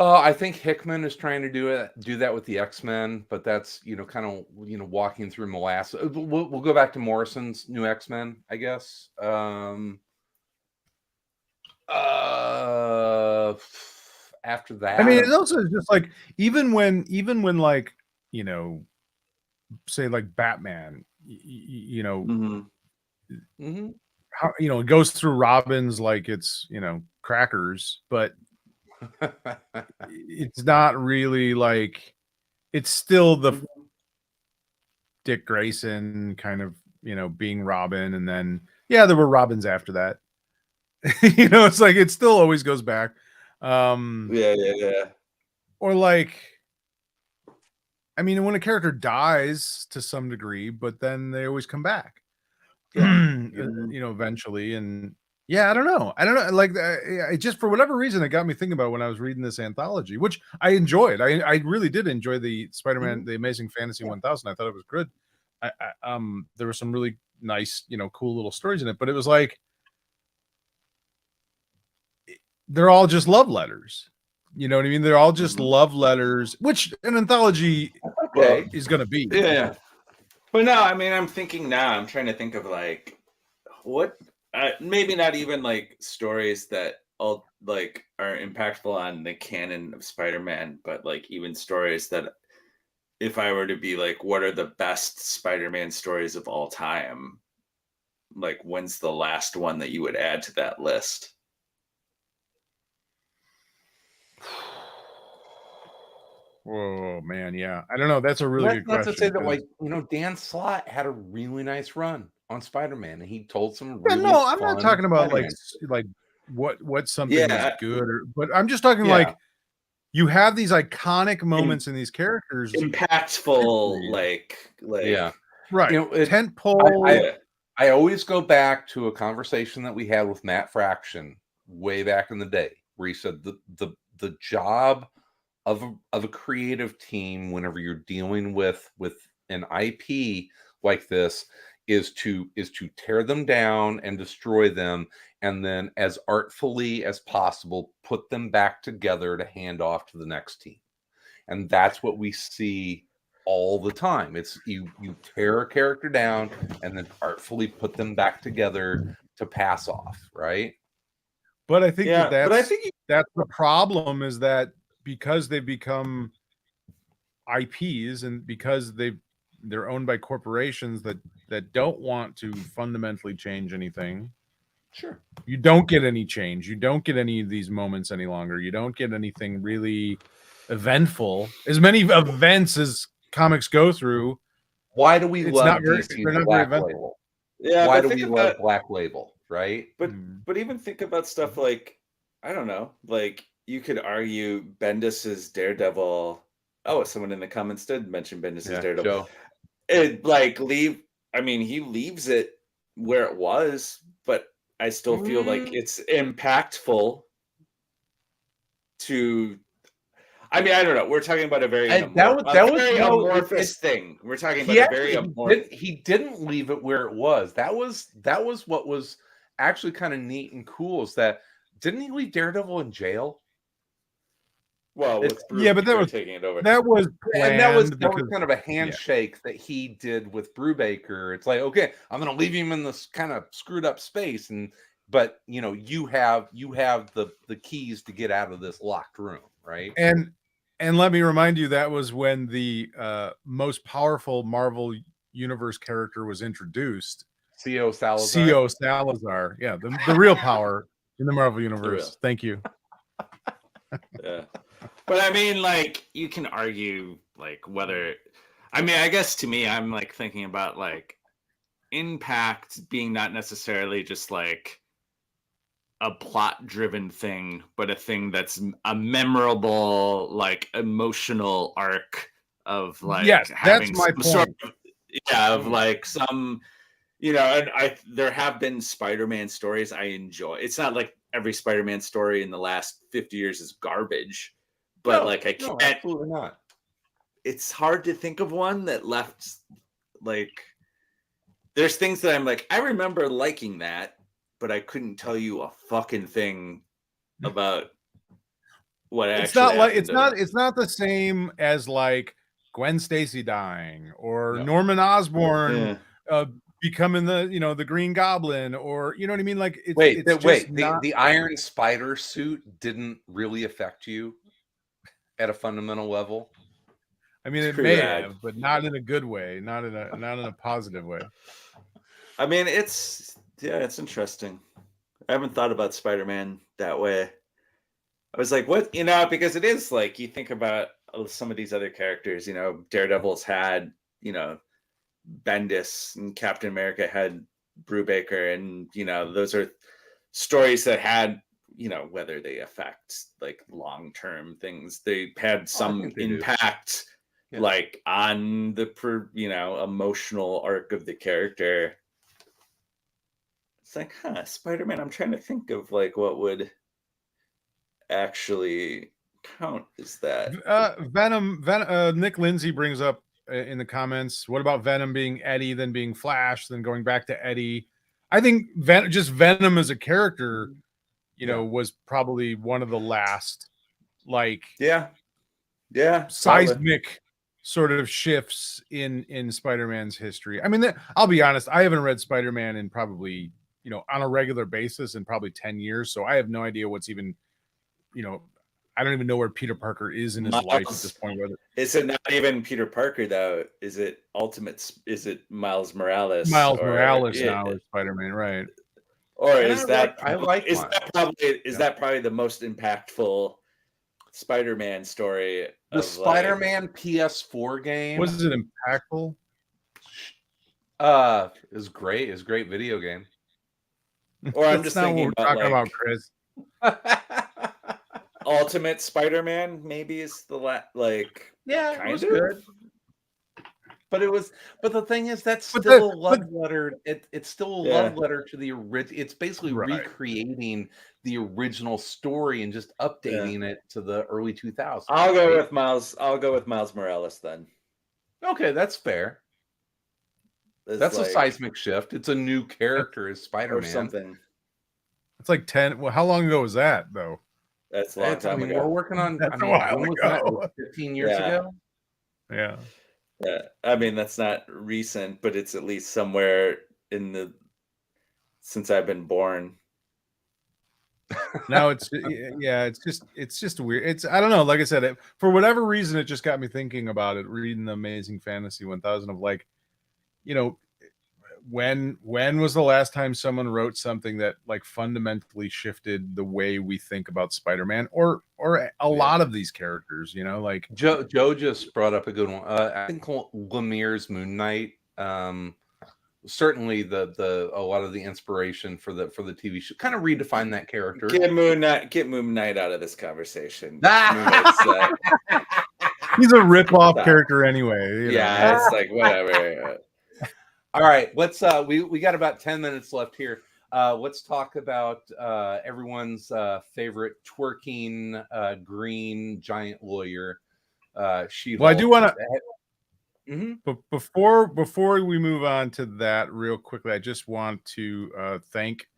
I think Hickman is trying to do that with the X-Men, but that's kind of walking through molasses. We'll go back to Morrison's new X-Men, I guess. After that, I mean, it's also just like even when like say like Batman, how it goes through Robins like it's crackers, but it's not really like, it's still the Dick Grayson kind of being Robin, and then there were Robins after that. It's like it still always goes back. Yeah. Or like, I mean, when a character dies to some degree, but then they always come back. Eventually. And I don't know. Like, it just, for whatever reason, it got me thinking about when I was reading this anthology, which I enjoyed. I really did enjoy the Spider-Man, the Amazing Fantasy 1000. I thought it was good. There were some really nice, cool little stories in it, but it was like, they're all just love letters. You know what I mean? They're all just love letters, which an anthology is going to be. Yeah. But no, I mean, I'm thinking now, I'm trying to think of like what, maybe not even like stories that all like are impactful on the canon of Spider-Man, but like even stories that, if I were to be like, what are the best Spider-Man stories of all time? Like, when's the last one that you would add to that list? Whoa, man. Yeah. I don't know. That's a really good question. Not to say that, like, Dan Slott had a really nice run on Spider-Man, and he told some really I'm not talking about like what something is good, but I'm just talking like, you have these iconic moments in these characters, impactful, like right. Tent pole. I always go back to a conversation that we had with Matt Fraction way back in the day, where he said the job of a creative team, whenever you're dealing with an IP like this, is to tear them down and destroy them, and then as artfully as possible put them back together to hand off to the next team. And that's what we see all the time. It's you tear a character down and then artfully put them back together to pass off, right? But I think that's the problem, is that because they've become IPs, and because they're owned by corporations that don't want to fundamentally change anything. Sure. You don't get any change. You don't get any of these moments any longer. You don't get anything really eventful. As many events as comics go through. Why do we love DC's Black Label? Yeah. Why do we love Black Label, right? But even think about stuff like, I don't know, like you could argue Bendis's Daredevil. Oh, someone in the comments did mention Bendis's Daredevil. Joe. It he leaves it where it was, but I still feel like it's impactful to, I mean, I don't know. We're talking about a very no, amorphous thing. We're talking about he a very amorphous. he didn't leave it where it was. That was what was actually kind of neat and cool. Is that didn't he leave Daredevil in jail? Well, with Yeah, but that was taking it over. That was And planned that was because kind of a handshake that he did with Brubaker. It's like, okay, I'm going to leave him in this kind of screwed up space, but you know, you have the keys to get out of this locked room, right? and let me remind you, that was when the most powerful Marvel Universe character was introduced. C.O. Salazar. C.O. Salazar. Yeah, the real power in the Marvel Universe. Thank you. Yeah. But I mean, like, you can argue, like, whether. I mean, I guess to me, I'm like thinking about like impact being not necessarily just like a plot-driven thing, but a thing that's a memorable, like, emotional arc of like having that's my some sort point. of like some, you know. And there have been Spider-Man stories I enjoy. It's not like every Spider-Man story in the last 50 years is garbage. But I can't. Absolutely not. It's hard to think of one that left. Like, there's things that I'm like, I remember liking that, but I couldn't tell you a fucking thing about what It's actually. not like happened it's not the same as like Gwen Stacy dying or No. Norman Osborn becoming the Green Goblin, or you know what I mean. Like, the Iron Spider suit didn't really affect you at a fundamental level. I mean, it may have, but not in a good way, not in a positive way. I mean, it's interesting. I haven't thought about Spider-Man that way. I was like, what, because it is like, you think about some of these other characters, Daredevil's had, Bendis, and Captain America had Brubaker, and, those are stories that had, whether they affect like long-term things, they had some impact like on the emotional arc of the character. It's like, Spider-Man, I'm trying to think of like what would actually count as that. Venom. Nick Lindsay brings up in the comments, what about Venom being Eddie, then being Flash, then going back to Eddie? I think Venom as a character, was probably one of the last, like, seismic sort of shifts in Spider-Man's history. I mean, I'll be honest, I haven't read Spider-Man in probably, on a regular basis in probably 10 years. So I have no idea what's even, I don't even know where Peter Parker is in his life at this point. Is it not even Peter Parker though? Is it Is it Miles Morales? Morales now is Spider-Man, right? Or is that probably the most impactful Spider-Man story? The Spider-Man PS4 game. Was it impactful? Is great. It's a great video game. Or I'm just thinking about Chris. Ultimate Spider-Man maybe is the it was good. But the thing is, that's still a love letter. It's still a love letter to the original. It's basically recreating the original story and just updating it to the early 2000s. I'll go with Miles Morales then. Okay, that's fair. That's a seismic shift. It's a new character as Spider-Man. Or something. It's like 10. Well, how long ago was that though? That's a long time ago. We're working on. That's a while ago. 15 years ago. Yeah. Yeah, I mean, that's not recent, but it's at least somewhere since I've been born. Now it's just weird. I don't know. Like I said, for whatever reason, it just got me thinking about it. Reading the Amazing Fantasy 1000 of like, when was the last time someone wrote something that like fundamentally shifted the way we think about Spider-Man or a lot of these characters, like Joe just brought up a good one. I think Lemire's Moon Knight, certainly a lot of the inspiration for the TV show kind of redefined that character. Get Moon Knight out of this conversation. He's a rip-off character anyway. It's like whatever. All right, let's we got about 10 minutes left here. Let's talk about everyone's favorite twerking green giant lawyer. She-Hulk. Well, I do want to. Mm-hmm. But before we move on to that, real quickly, I just want to thank.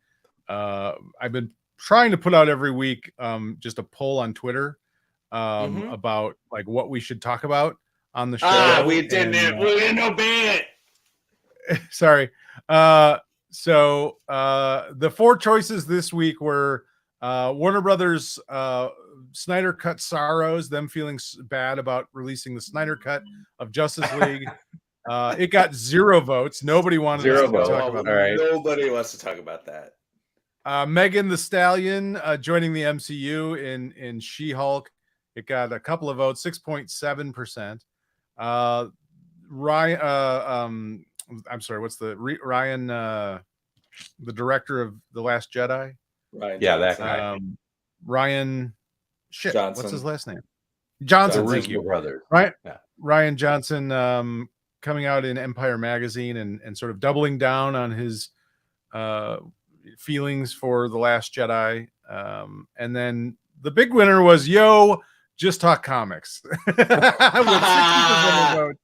I've been trying to put out every week just a poll on Twitter about like what we should talk about on the show. We didn't obey it. Sorry. So the 4 choices this week were Warner Brothers Snyder Cut sorrows, them feeling bad about releasing the Snyder Cut of Justice League. It got 0 votes. Nobody wanted to talk about All right. Nobody wants to talk about that. Megan the Stallion joining the MCU in She-Hulk. It got a couple of votes, 6.7%. Ryan, I'm sorry, what's the Ryan, the director of The Last Jedi? Ryan that guy. Ryan, Johnson. what's his last name? Johnson. The Thank you, brothers. Right, Yeah. Ryan Johnson, coming out in Empire magazine and sort of doubling down on his feelings for The Last Jedi. And then the big winner was Just Talk Comics. With 60% of the vote.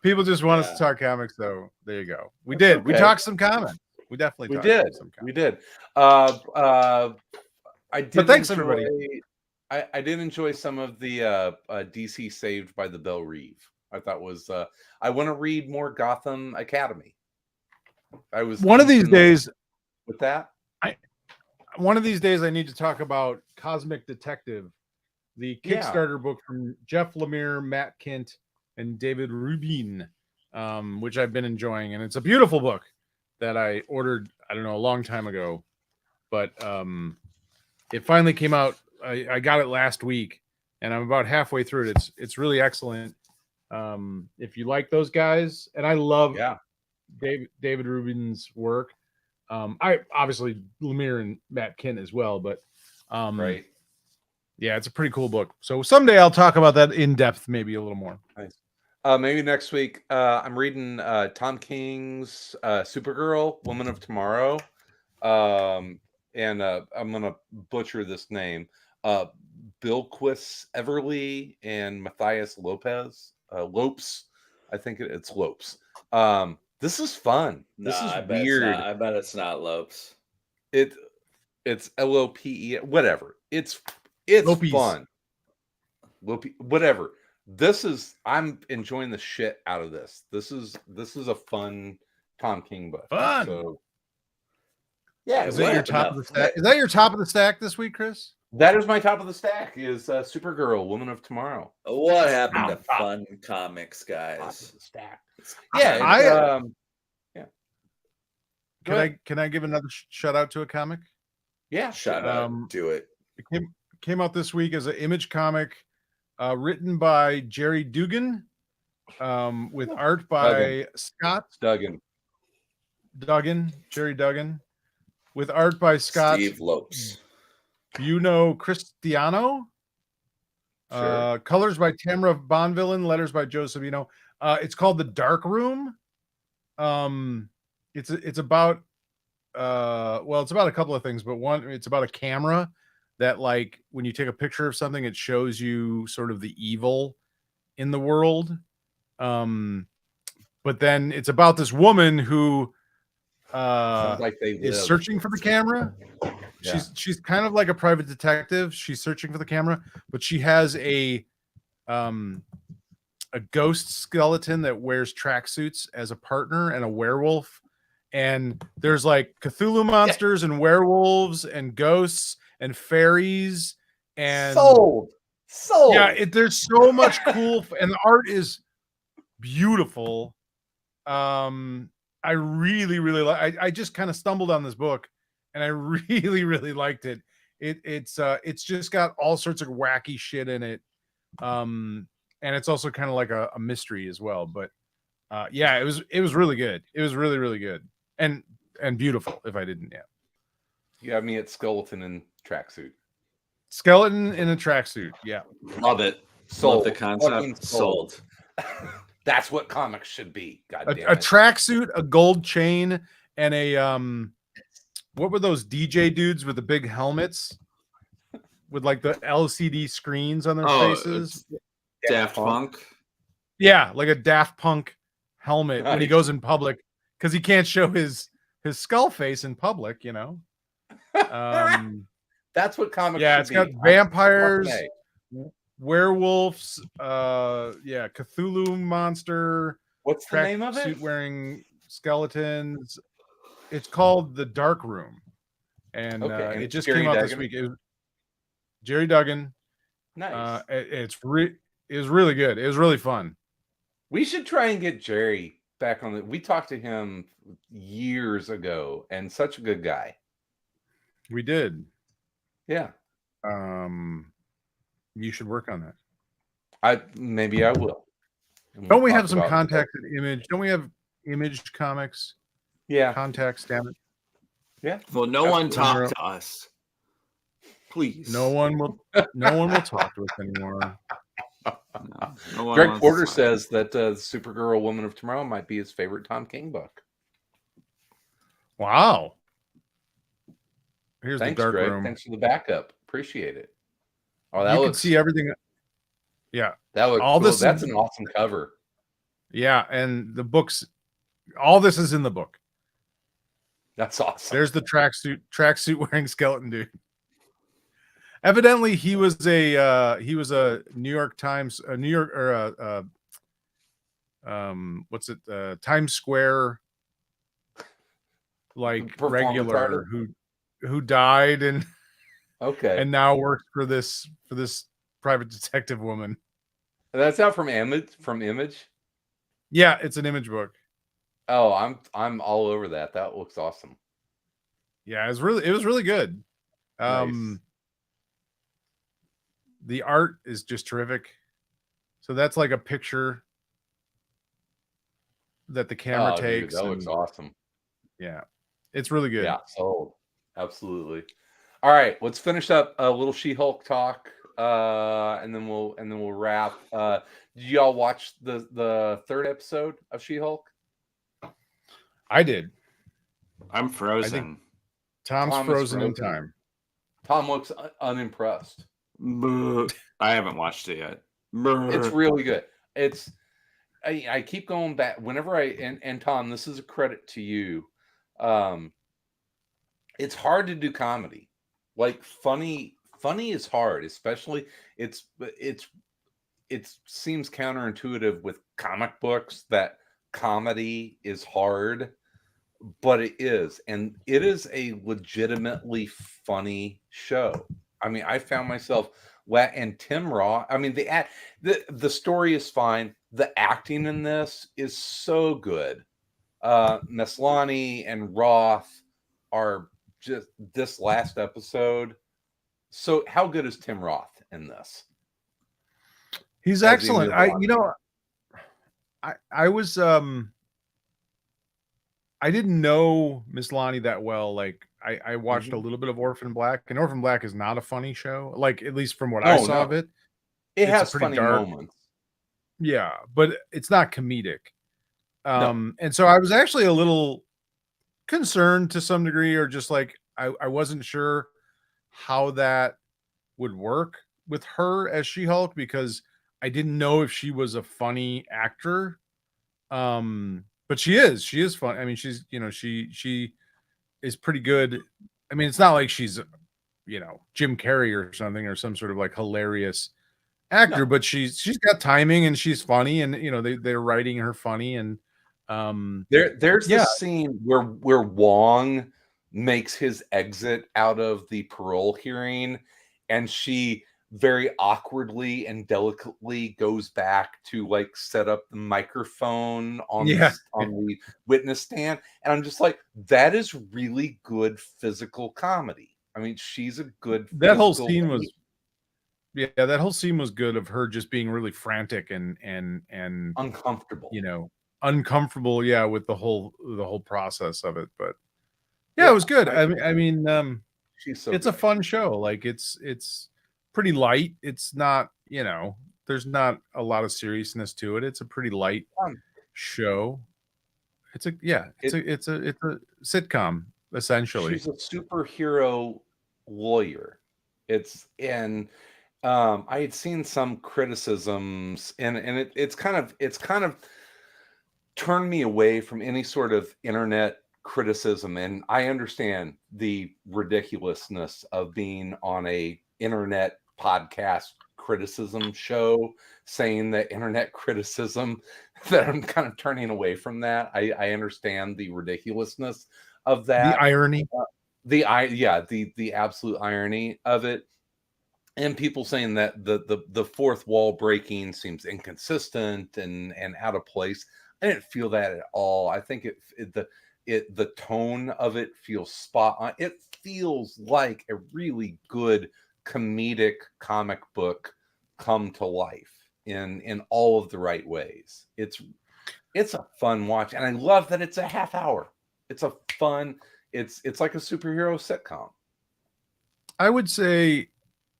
People just want us to talk comics, so there you go. We did. Okay. We talked some comics. We definitely did. Some comics. We did. I did. But thanks, everybody. I did enjoy some of the DC Saved by the Bell Reeve. I thought was. I want to read more Gotham Academy. I was one of these days with that. One of these days, I need to talk about Cosmic Detective, the Kickstarter book from Jeff Lemire, Matt Kint, and David Rubin, which I've been enjoying, and it's a beautiful book that I ordered, I don't know, a long time ago, but it finally came out. I got it last week, and I'm about halfway through it. It's really excellent. If you like those guys, and I love David Rubin's work. I obviously Lemire and Matt Kint as well, but right. Yeah, it's a pretty cool book. So someday I'll talk about that in depth, maybe a little more. Nice. Maybe next week. I'm reading Tom King's Supergirl, Woman of Tomorrow. And I'm going to butcher this name. Bilquis Everly and Matthias Lopez. Lopes. I think it's Lopes. This is fun. This is weird. I bet it's not Lopes. It's Lope. Whatever. It's Lopes. Fun. Whatever. I'm enjoying the shit out of this. This is a fun Tom King book. Fun. So, yeah. Is that your top of the stack? Is that your top of the stack this week, Chris? That is my top of the stack. Is Supergirl, Woman of Tomorrow. What happened to fun comics, guys? Top of the stack. Yeah. Yeah. Can I give another shout out to a comic? Yeah. Shout out. Do it. It came out this week as an Image comic, written by Jerry Dugan, with art by Scott Jerry Duggan, with art by Scott Steve Lopes. Cristiano. Sure. Colors by Tamara Bonvillain, letters by Joe Sabino. It's called The Dark Room. It's about it's about a couple of things, but one, it's about a camera that, like, when you take a picture of something, it shows you sort of the evil in the world. But then it's about this woman who is searching for the camera. Yeah. She's kind of like a private detective. She's searching for the camera, but she has a ghost skeleton that wears tracksuits as a partner, and a werewolf. And there's like Cthulhu monsters and werewolves and ghosts and fairies and sold. Yeah, there's so much cool, and the art is beautiful. I really like. I just kind of stumbled on this book, and I really liked it. It's just got all sorts of wacky shit in it, and it's also kind of like a mystery as well. But yeah, it was really good. It was really good and beautiful. If I didn't, You have me at skeleton in tracksuit. Skeleton in a tracksuit. Yeah, love it. Sold. Love the concept. Sold. That's what comics should be. God damn a tracksuit, a gold chain, and a what were those DJ dudes with the big helmets with like the LCD screens on their faces? It's Daft Punk. Yeah, like a Daft Punk helmet when he Nice. goes in public because he can't show his skull face in public, you know. That's what comics Yeah, should it's be. got I'm vampires, fucking werewolves, Cthulhu monster, What's the name of it? suit wearing skeletons. It's called The Dark Room, and Okay, and it it's just Jerry came out this Duggan? week. It was Jerry Duggan. Nice. It was really good. It was really fun. We should try and get Jerry back on the. We talked to him years ago, and such a good guy. We did. Yeah, You should work on that. maybe I will. And Don't we'll we talk have some about- contacts at Image? Don't we have Image Comics Yeah, contacts? Damn it! Well, no one That's talked real. to us. Please. No one will. No one will talk to us anymore. No one Greg wants Porter to talk. says that Supergirl, Woman of Tomorrow, might be his favorite Tom King book. Wow. Here's Thanks, the dark Greg. room. Thanks for the backup. Appreciate it. Oh, that You can looks. see everything. Yeah, That looks all cool. this is- That's an awesome cover. yeah, and the books. All this is in the book. That's awesome. There's the tracksuit wearing skeleton dude. Evidently, he was a New York Times, a New York or Times Square like Performance regular artist? who died and Okay, now works for this private detective woman. that's out from Image. From Image. Yeah, it's an Image book. Oh, I'm all over that. That looks awesome. Yeah, it was really good. Nice. The art is just terrific. So that's like a picture that the camera Oh, dude, takes. that looks and- awesome. Yeah, it's really good. Yeah, sold. Absolutely. All right, let's finish up a little She-Hulk talk, and then we'll wrap. Did y'all watch the third episode of She-Hulk? I did. I'm frozen. Tom's Tom is frozen in frozen. time. Tom looks unimpressed. I haven't watched it yet. It's really good. I keep going back whenever and Tom, this is a credit to you. It's hard to do comedy. Like funny is hard, especially it seems counterintuitive with comic books that comedy is hard, but it is, and it is a legitimately funny show. I mean, I found myself and Tim Roth. I mean, the story is fine. The acting in this is so good. Maslany and Roth are just this last episode. So, how good is Tim Roth in this? He's As the excellent. new I was I didn't know Miss Lonnie that well. Like I watched a little bit of Orphan Black, and Orphan Black is not a funny show. Like at least from what I saw of it. It It's a has pretty funny dark- moments. Yeah, but it's not comedic. No. And so I was actually a little concerned to some degree, or just like I wasn't sure how that would work with her as She-Hulk, because I didn't know if she was a funny actor. But she is fun. I mean, she's, she is pretty good. I mean, it's not like she's, Jim Carrey or something, or some sort of like hilarious actor, No. but she's got timing and she's funny, and they're writing her funny, and There's Yeah. this scene where Wong makes his exit out of the parole hearing, and she very awkwardly and delicately goes back to like set up the microphone on the witness stand, and I'm just like, that is really good physical comedy. I mean, she's a good. that whole physical scene lady. that whole scene was good, of her just being really frantic and Uncomfortable. uncomfortable, with the whole process of it. But it was good. I mean, She's so it's a good. fun show. Like it's pretty light. It's not, there's not a lot of seriousness to it. It's a pretty light Fun. show. It's a sitcom. essentially. She's a superhero lawyer. I had seen some criticisms, and it's kind of turned me away from any sort of internet criticism. And I understand the ridiculousness of being on a internet podcast criticism show, saying that internet criticism, that I'm kind of turning away from that. I understand the ridiculousness of that. The irony. The absolute irony of it. And people saying that the fourth wall breaking seems inconsistent and out of place. I didn't feel that at all. I think the tone of it feels spot on. It feels like a really good comedic comic book come to life in all of the right ways. It's a fun watch, and I love that it's a half hour. It's a fun. It's like a superhero sitcom. I would say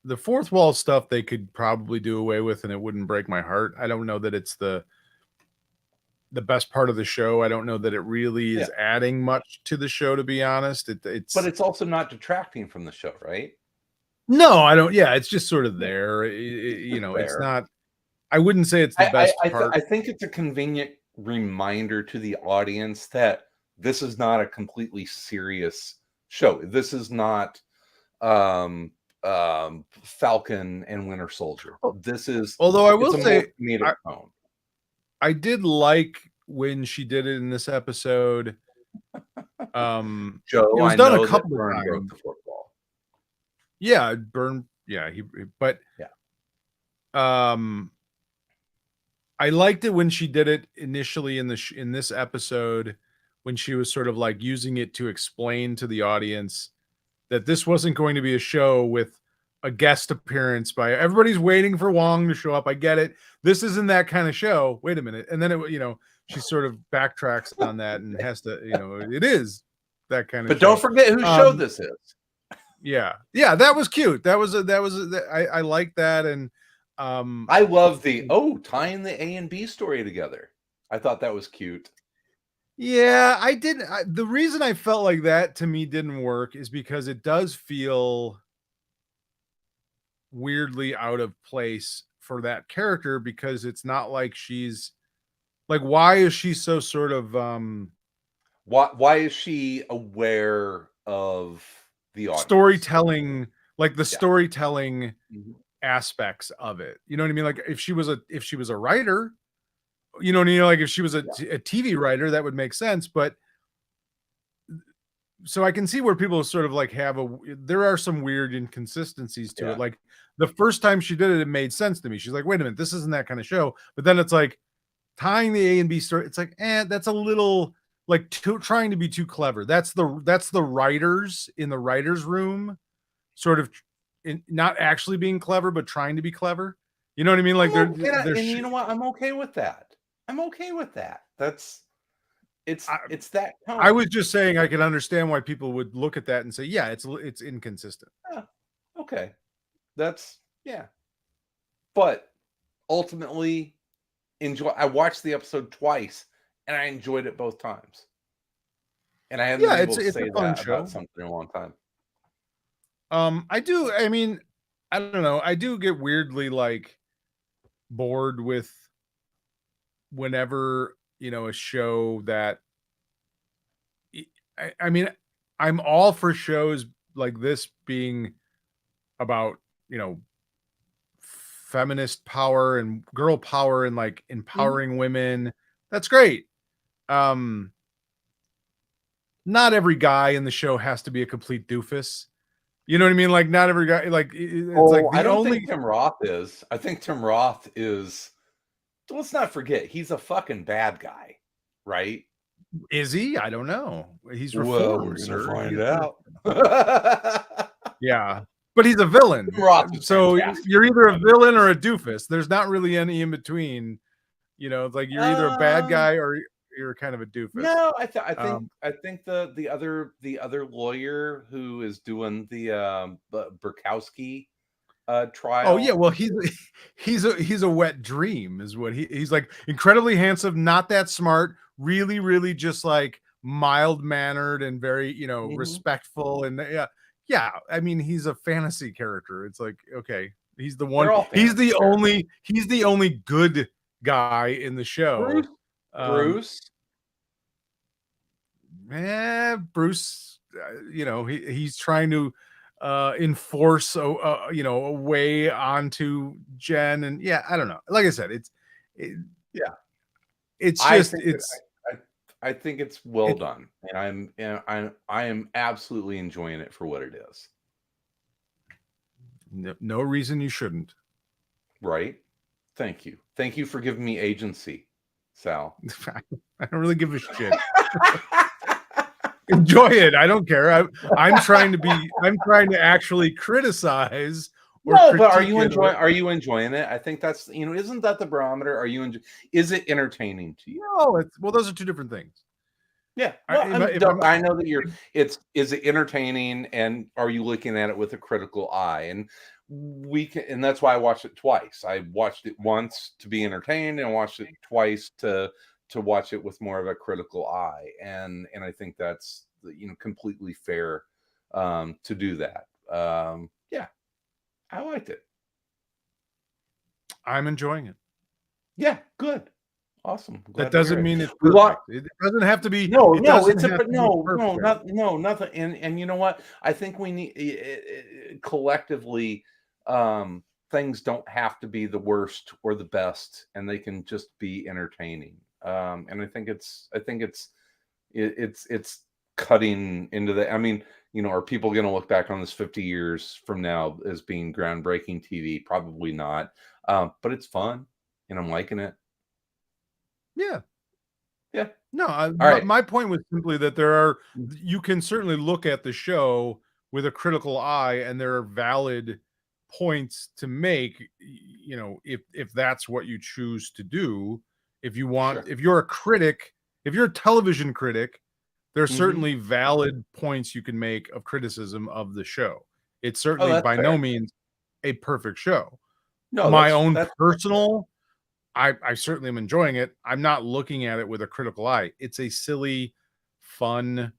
the fourth wall stuff they could probably do away with, and it wouldn't break my heart. I don't know that it's the best part of the show. I don't know that it really is adding much to the show, to be honest. But it's also not detracting from the show, right? No, I don't. Yeah, it's just sort of there. It's not. I wouldn't say it's the best part. I think it's a convenient reminder to the audience that this is not a completely serious show. This is not Falcon and Winter Soldier. This is, although I will say, comedic tone. I did like when she did it in this episode. Joe, it was done a couple of times. Broke the football. Yeah, Burn. Yeah, but I liked it when she did it initially in this episode, when she was sort of like using it to explain to the audience that this wasn't going to be a show with a guest appearance by everybody's waiting for Wong to show up. I get it. This isn't that kind of show. Wait a minute. And then she sort of backtracks on that and has to, it is that kind of But show. don't forget whose show this is. Yeah. Yeah, that was cute. I like that. And I love tying the A and B story together. I thought that was cute. Yeah, I did. The reason I felt like that to me didn't work is because it does feel weirdly out of place for that character, because it's not like she's like, why is she so sort of why is she aware of the audience? Storytelling, like the storytelling aspects of it, you know what I mean? Like if she was a writer, like if she was a TV writer, that would make sense. But so I can see where people sort of like there are some weird inconsistencies to it. Like the first time she did it, it made sense to me. She's like, wait a minute, this isn't that kind of show. But then it's like tying the A and B story. It's like, that's a little like trying to be too clever. That's the writers in the writer's room, sort of not actually being clever, but trying to be clever. You know what I mean? Like and you know what? I'm okay with that. It's that tone. I was just saying I can understand why people would look at that and say, yeah, it's inconsistent. Okay. But ultimately I watched the episode twice and I enjoyed it both times. And I haven't been able to say that about something in a long time. I don't know. I do get weirdly like bored with whenever, a show that I'm all for shows like this being about, feminist power and girl power and like empowering women. That's great. Not every guy in the show has to be a complete doofus. You know what I mean? Like not every guy, like it's like I don't think Tim Roth is. I think Tim Roth is. Let's not forget, he's a fucking bad guy, right? Is he? I don't know. He's reformed. We're gonna find out. Yeah, but he's a villain. So you're either a villain or a doofus. There's not really any in between. It's like you're either a bad guy or you're kind of a doofus. No, I think the other lawyer who is doing the Burkowski trial. Oh yeah, well he's a wet dream is what he's like, incredibly handsome, not that smart, really just like mild mannered and very, Mhm. respectful. And yeah. I mean, he's a fantasy character. It's like, okay, he's the one. They're all He's the fantasy he's the only good guy in the show. Bruce. Bruce, he's trying to enforce a way onto Jen, and yeah, I don't know. Like I said, Yeah. it's I just think I think it's well done, and I am absolutely enjoying it for what it is. no reason you shouldn't. Right? Thank you for giving me agency, Sal. I don't really give a shit. Enjoy it. I don't care. I'm trying to actually criticize. No, but are you enjoying it? I think that's, isn't that the barometer? Is it entertaining to you? No, those are two different things. Yeah. I know that is it entertaining, and are you looking at it with a critical eye? And and that's why I watched it twice. I watched it once to be entertained, and watched it twice to watch it with more of a critical eye. And I think that's, completely fair to do that. Yeah, I liked it. I'm enjoying it. Yeah, good. Awesome. That doesn't mean it's We perfect. It doesn't have to be. No, nothing. And you know what? I think we need collectively. Things don't have to be the worst or the best, and they can just be entertaining. And I think it's cutting into the. I mean, are people going to look back on this 50 years from now as being groundbreaking TV? Probably not. But it's fun, and I'm liking it. Yeah. Yeah. No, right. my point was simply that you can certainly look at the show with a critical eye, and there are valid points to make, if that's what you choose to do. If you want, Sure. if you're a critic, if you're a television critic, there are Mhm. certainly valid points you can make of criticism of the show. It's certainly that's by fair. no means a perfect show. No, My own that's personal, I certainly am enjoying it. I'm not looking at it with a critical eye. It's a silly, fun.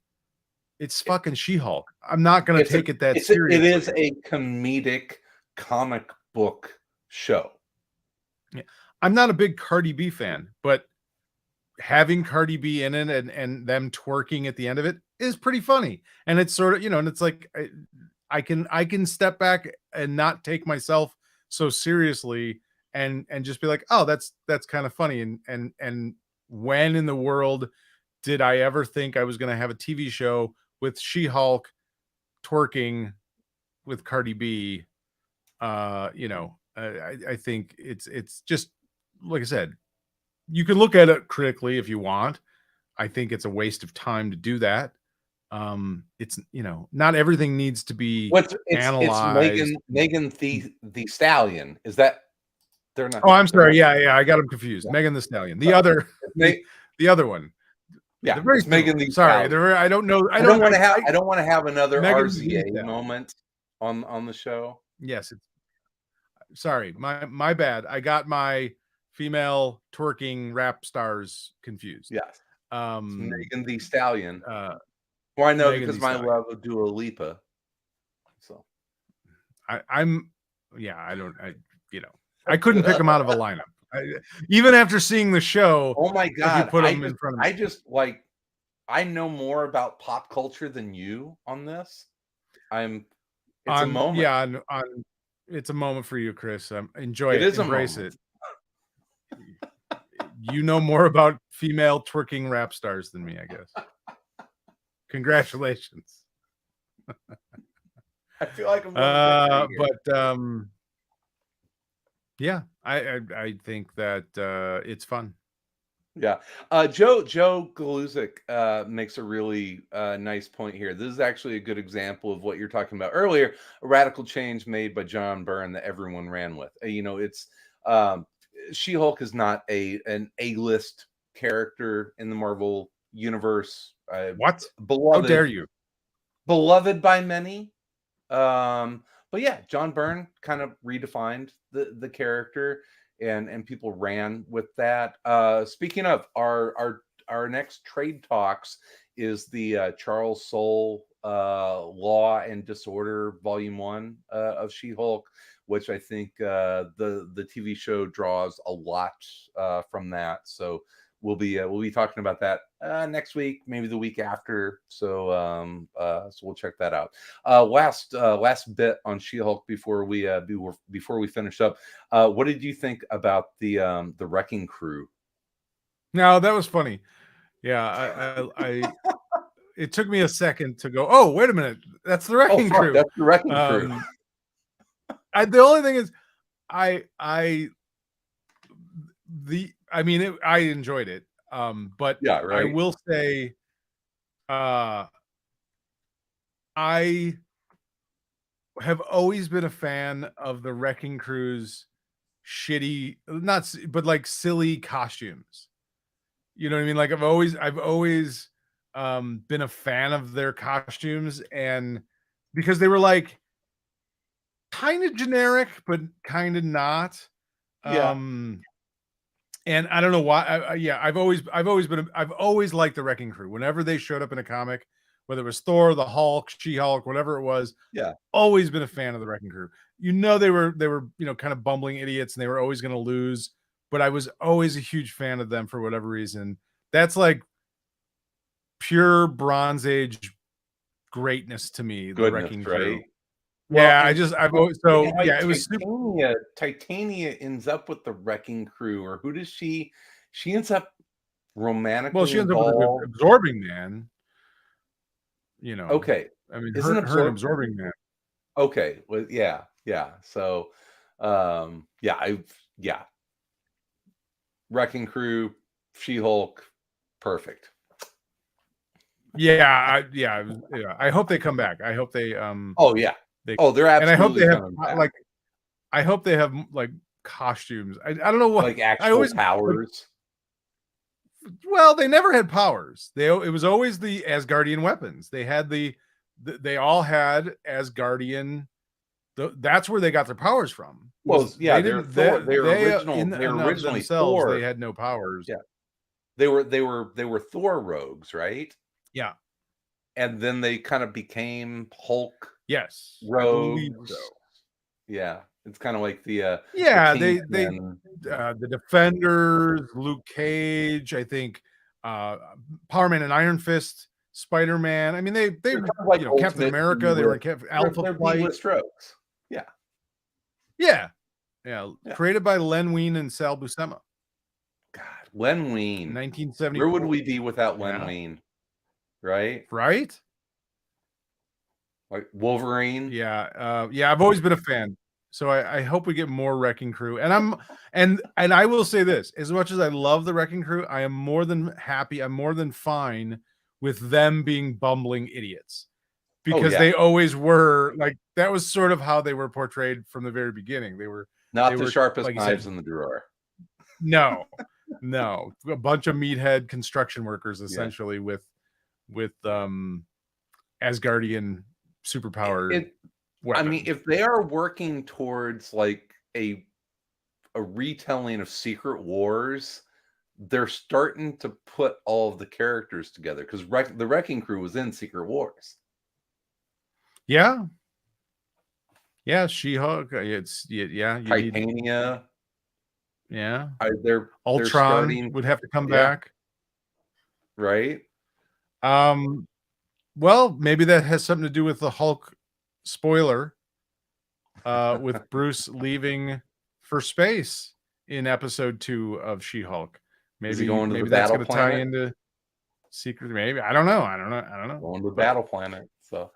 It's fucking She-Hulk. I'm not going to take it that seriously. It is a comedic comic book show. Yeah. I'm not a big Cardi B fan, but having Cardi B in it and them twerking at the end of it is pretty funny. And it's sort of, and it's like I can step back and not take myself so seriously and just be like, oh, that's kind of funny. And when in the world did I ever think I was going to have a TV show with She-Hulk twerking with Cardi B? I think it's just, like I said, you can look at it critically if you want. I think it's a waste of time to do that. It's, not everything needs to be analyzed. It's Megan the Stallion. Is that they're not? Oh, I'm sorry. Yeah, I got them confused. Yeah. Megan the Stallion. The other, the other one. Yeah, very Megan the sorry. Stallion. I don't know. I don't want to have another Megan RZA moment on the show. Yes, sorry. My bad. I got my female twerking rap stars confused. Yes. Megan the Stallion. Well, I know because my love of Dua Lipa. So I couldn't pick them out of a lineup. Even after seeing the show. Oh my God. You put them in front of me. I know more about pop culture than you on this. It's a moment. Yeah, it's a moment for you, Chris. Enjoy it. Embrace it. You know more about female twerking rap stars than me, I guess. Congratulations. I feel like I'm yeah, I think that it's fun. Yeah. Joe Galuzik makes a really nice point here. This is actually a good example of what you're talking about earlier, a radical change made by John Byrne that everyone ran with. It's She-Hulk is not an A-list character in the Marvel universe. What? Beloved, how dare you? Beloved by many. But yeah, John Byrne kind of redefined the character. And people ran with that. Speaking of our next trade talks is the Charles Soule Law and Disorder Volume 1 of She-Hulk, which I think the TV show draws a lot from that. So we'll be talking about that next week, maybe the week after. So so we'll check that out. Last bit on She-Hulk before we finish up. What did you think about the Wrecking Crew? No, that was funny. Yeah, I it took me a second to go, oh, wait a minute, that's the Wrecking Crew. That's the Wrecking Crew. The only thing is, I enjoyed it. But Yeah, right. I will say, I have always been a fan of the Wrecking Crew's shitty, but like silly costumes. You know what I mean? Like I've always been a fan of their costumes, and because they were like kind of generic, but kind of not. Yeah. And I don't know why. I've always liked the Wrecking Crew. Whenever they showed up in a comic, whether it was Thor, the Hulk, She-Hulk, whatever it was, Yeah. always been a fan of the Wrecking Crew. They were kind of bumbling idiots, and they were always going to lose. But I was always a huge fan of them for whatever reason. That's like pure Bronze Age greatness to me. The Wrecking Crew. Right? Yeah, Well, it was super. Titania ends up with the Wrecking Crew, or who does she? She ends up romantically. Well, she ends up with Absorbing Man. You know. Okay. I mean, Isn't her and Absorbing Man. Okay. Well, yeah. So, Wrecking Crew, She-Hulk, perfect. Yeah. I hope they come back. I hope they. Oh yeah. They're absolutely. And I hope they have back. I hope they have like costumes. I don't know what, like actual powers. Well, they never had powers. It was always the Asgardian weapons. They had they all had Asgardian. That's where they got their powers from. Well, yeah, they were originally themselves. Thor. They had no powers. Yeah, they were Thor rogues, right? Yeah, and then they kind of became Hulk. Yes, rogues. So. Yeah, it's kind of like the the Defenders, Luke Cage, I think, Power Man and Iron Fist, Spider-Man. I mean, they kind of like Captain America. They were in Alpha Flight. Strokes. Yeah. Created by Len Wein and Sal Buscema. God, Len Wein, 1970. Where would we be without Len Wein? Right. Like Wolverine. Yeah. I've always been a fan. So I hope we get more Wrecking Crew. And I will say this, as much as I love the Wrecking Crew, I am more than happy. I'm more than fine with them being bumbling idiots, because they always were. Like, that was sort of how they were portrayed from the very beginning. They were not the sharpest knives in the drawer. No, a bunch of meathead construction workers, essentially, with Asgardian superpower. I mean, if they are working towards like a retelling of Secret Wars, they're starting to put all of the characters together, because the Wrecking Crew was in Secret Wars. Yeah, She-Hulk. Titania. Ultron would have to come back, right? Well, maybe that has something to do with the Hulk spoiler, with Bruce leaving for space in episode 2 of She-Hulk. Maybe that's going to tie into Secret. Maybe I don't know. Going to the battle planet. So,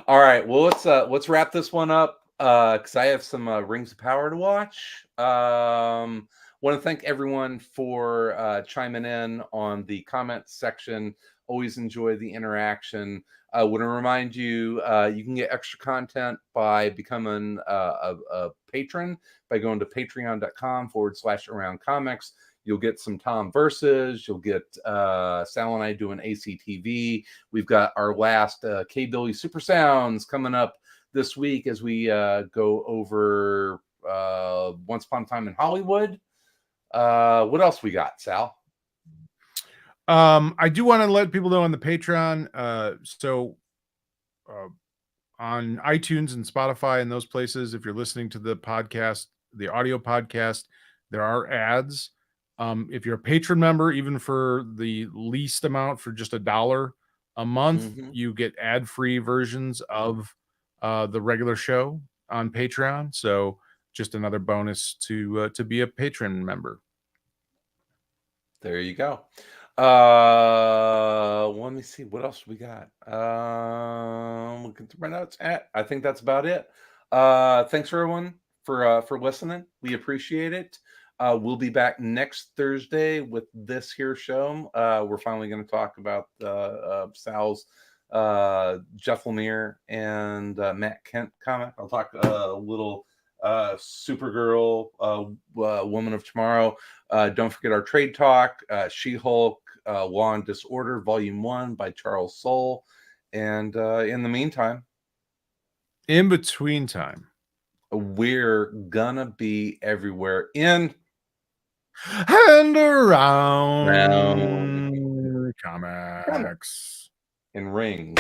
all right. Well, let's wrap this one up, because I have some Rings of Power to watch. Want to thank everyone for chiming in on the comments section. Always enjoy the interaction. I want to remind you, you can get extra content by becoming a patron by going to patreon.com/Around Comics. You'll get some Tom verses. You'll get Sal and I doing ACTV. We've got our last K Billy Super Sounds coming up this week as we go over Once Upon a Time in Hollywood. What else we got, Sal? I do want to let people know on the Patreon. On iTunes and Spotify and those places, if you're listening to the podcast, the audio podcast, there are ads. If you're a patron member, even for the least amount, for just $1 a month, Mhm. you get ad-free versions of the regular show on Patreon. So just another bonus to be a patron member. There you go. Let me see what else we got. Looking through my notes. I think that's about it. Thanks everyone for listening. We appreciate it. We'll be back next Thursday with this here show. We're finally going to talk about Sal's Jeff Lemire and Matt Kent comic. I'll talk a little Supergirl, Woman of Tomorrow. Don't forget our trade talk, She-Hulk, Law and Disorder, Volume 1 by Charles Soule. And in the meantime, In between time, we're gonna be everywhere in and around comics. in rings.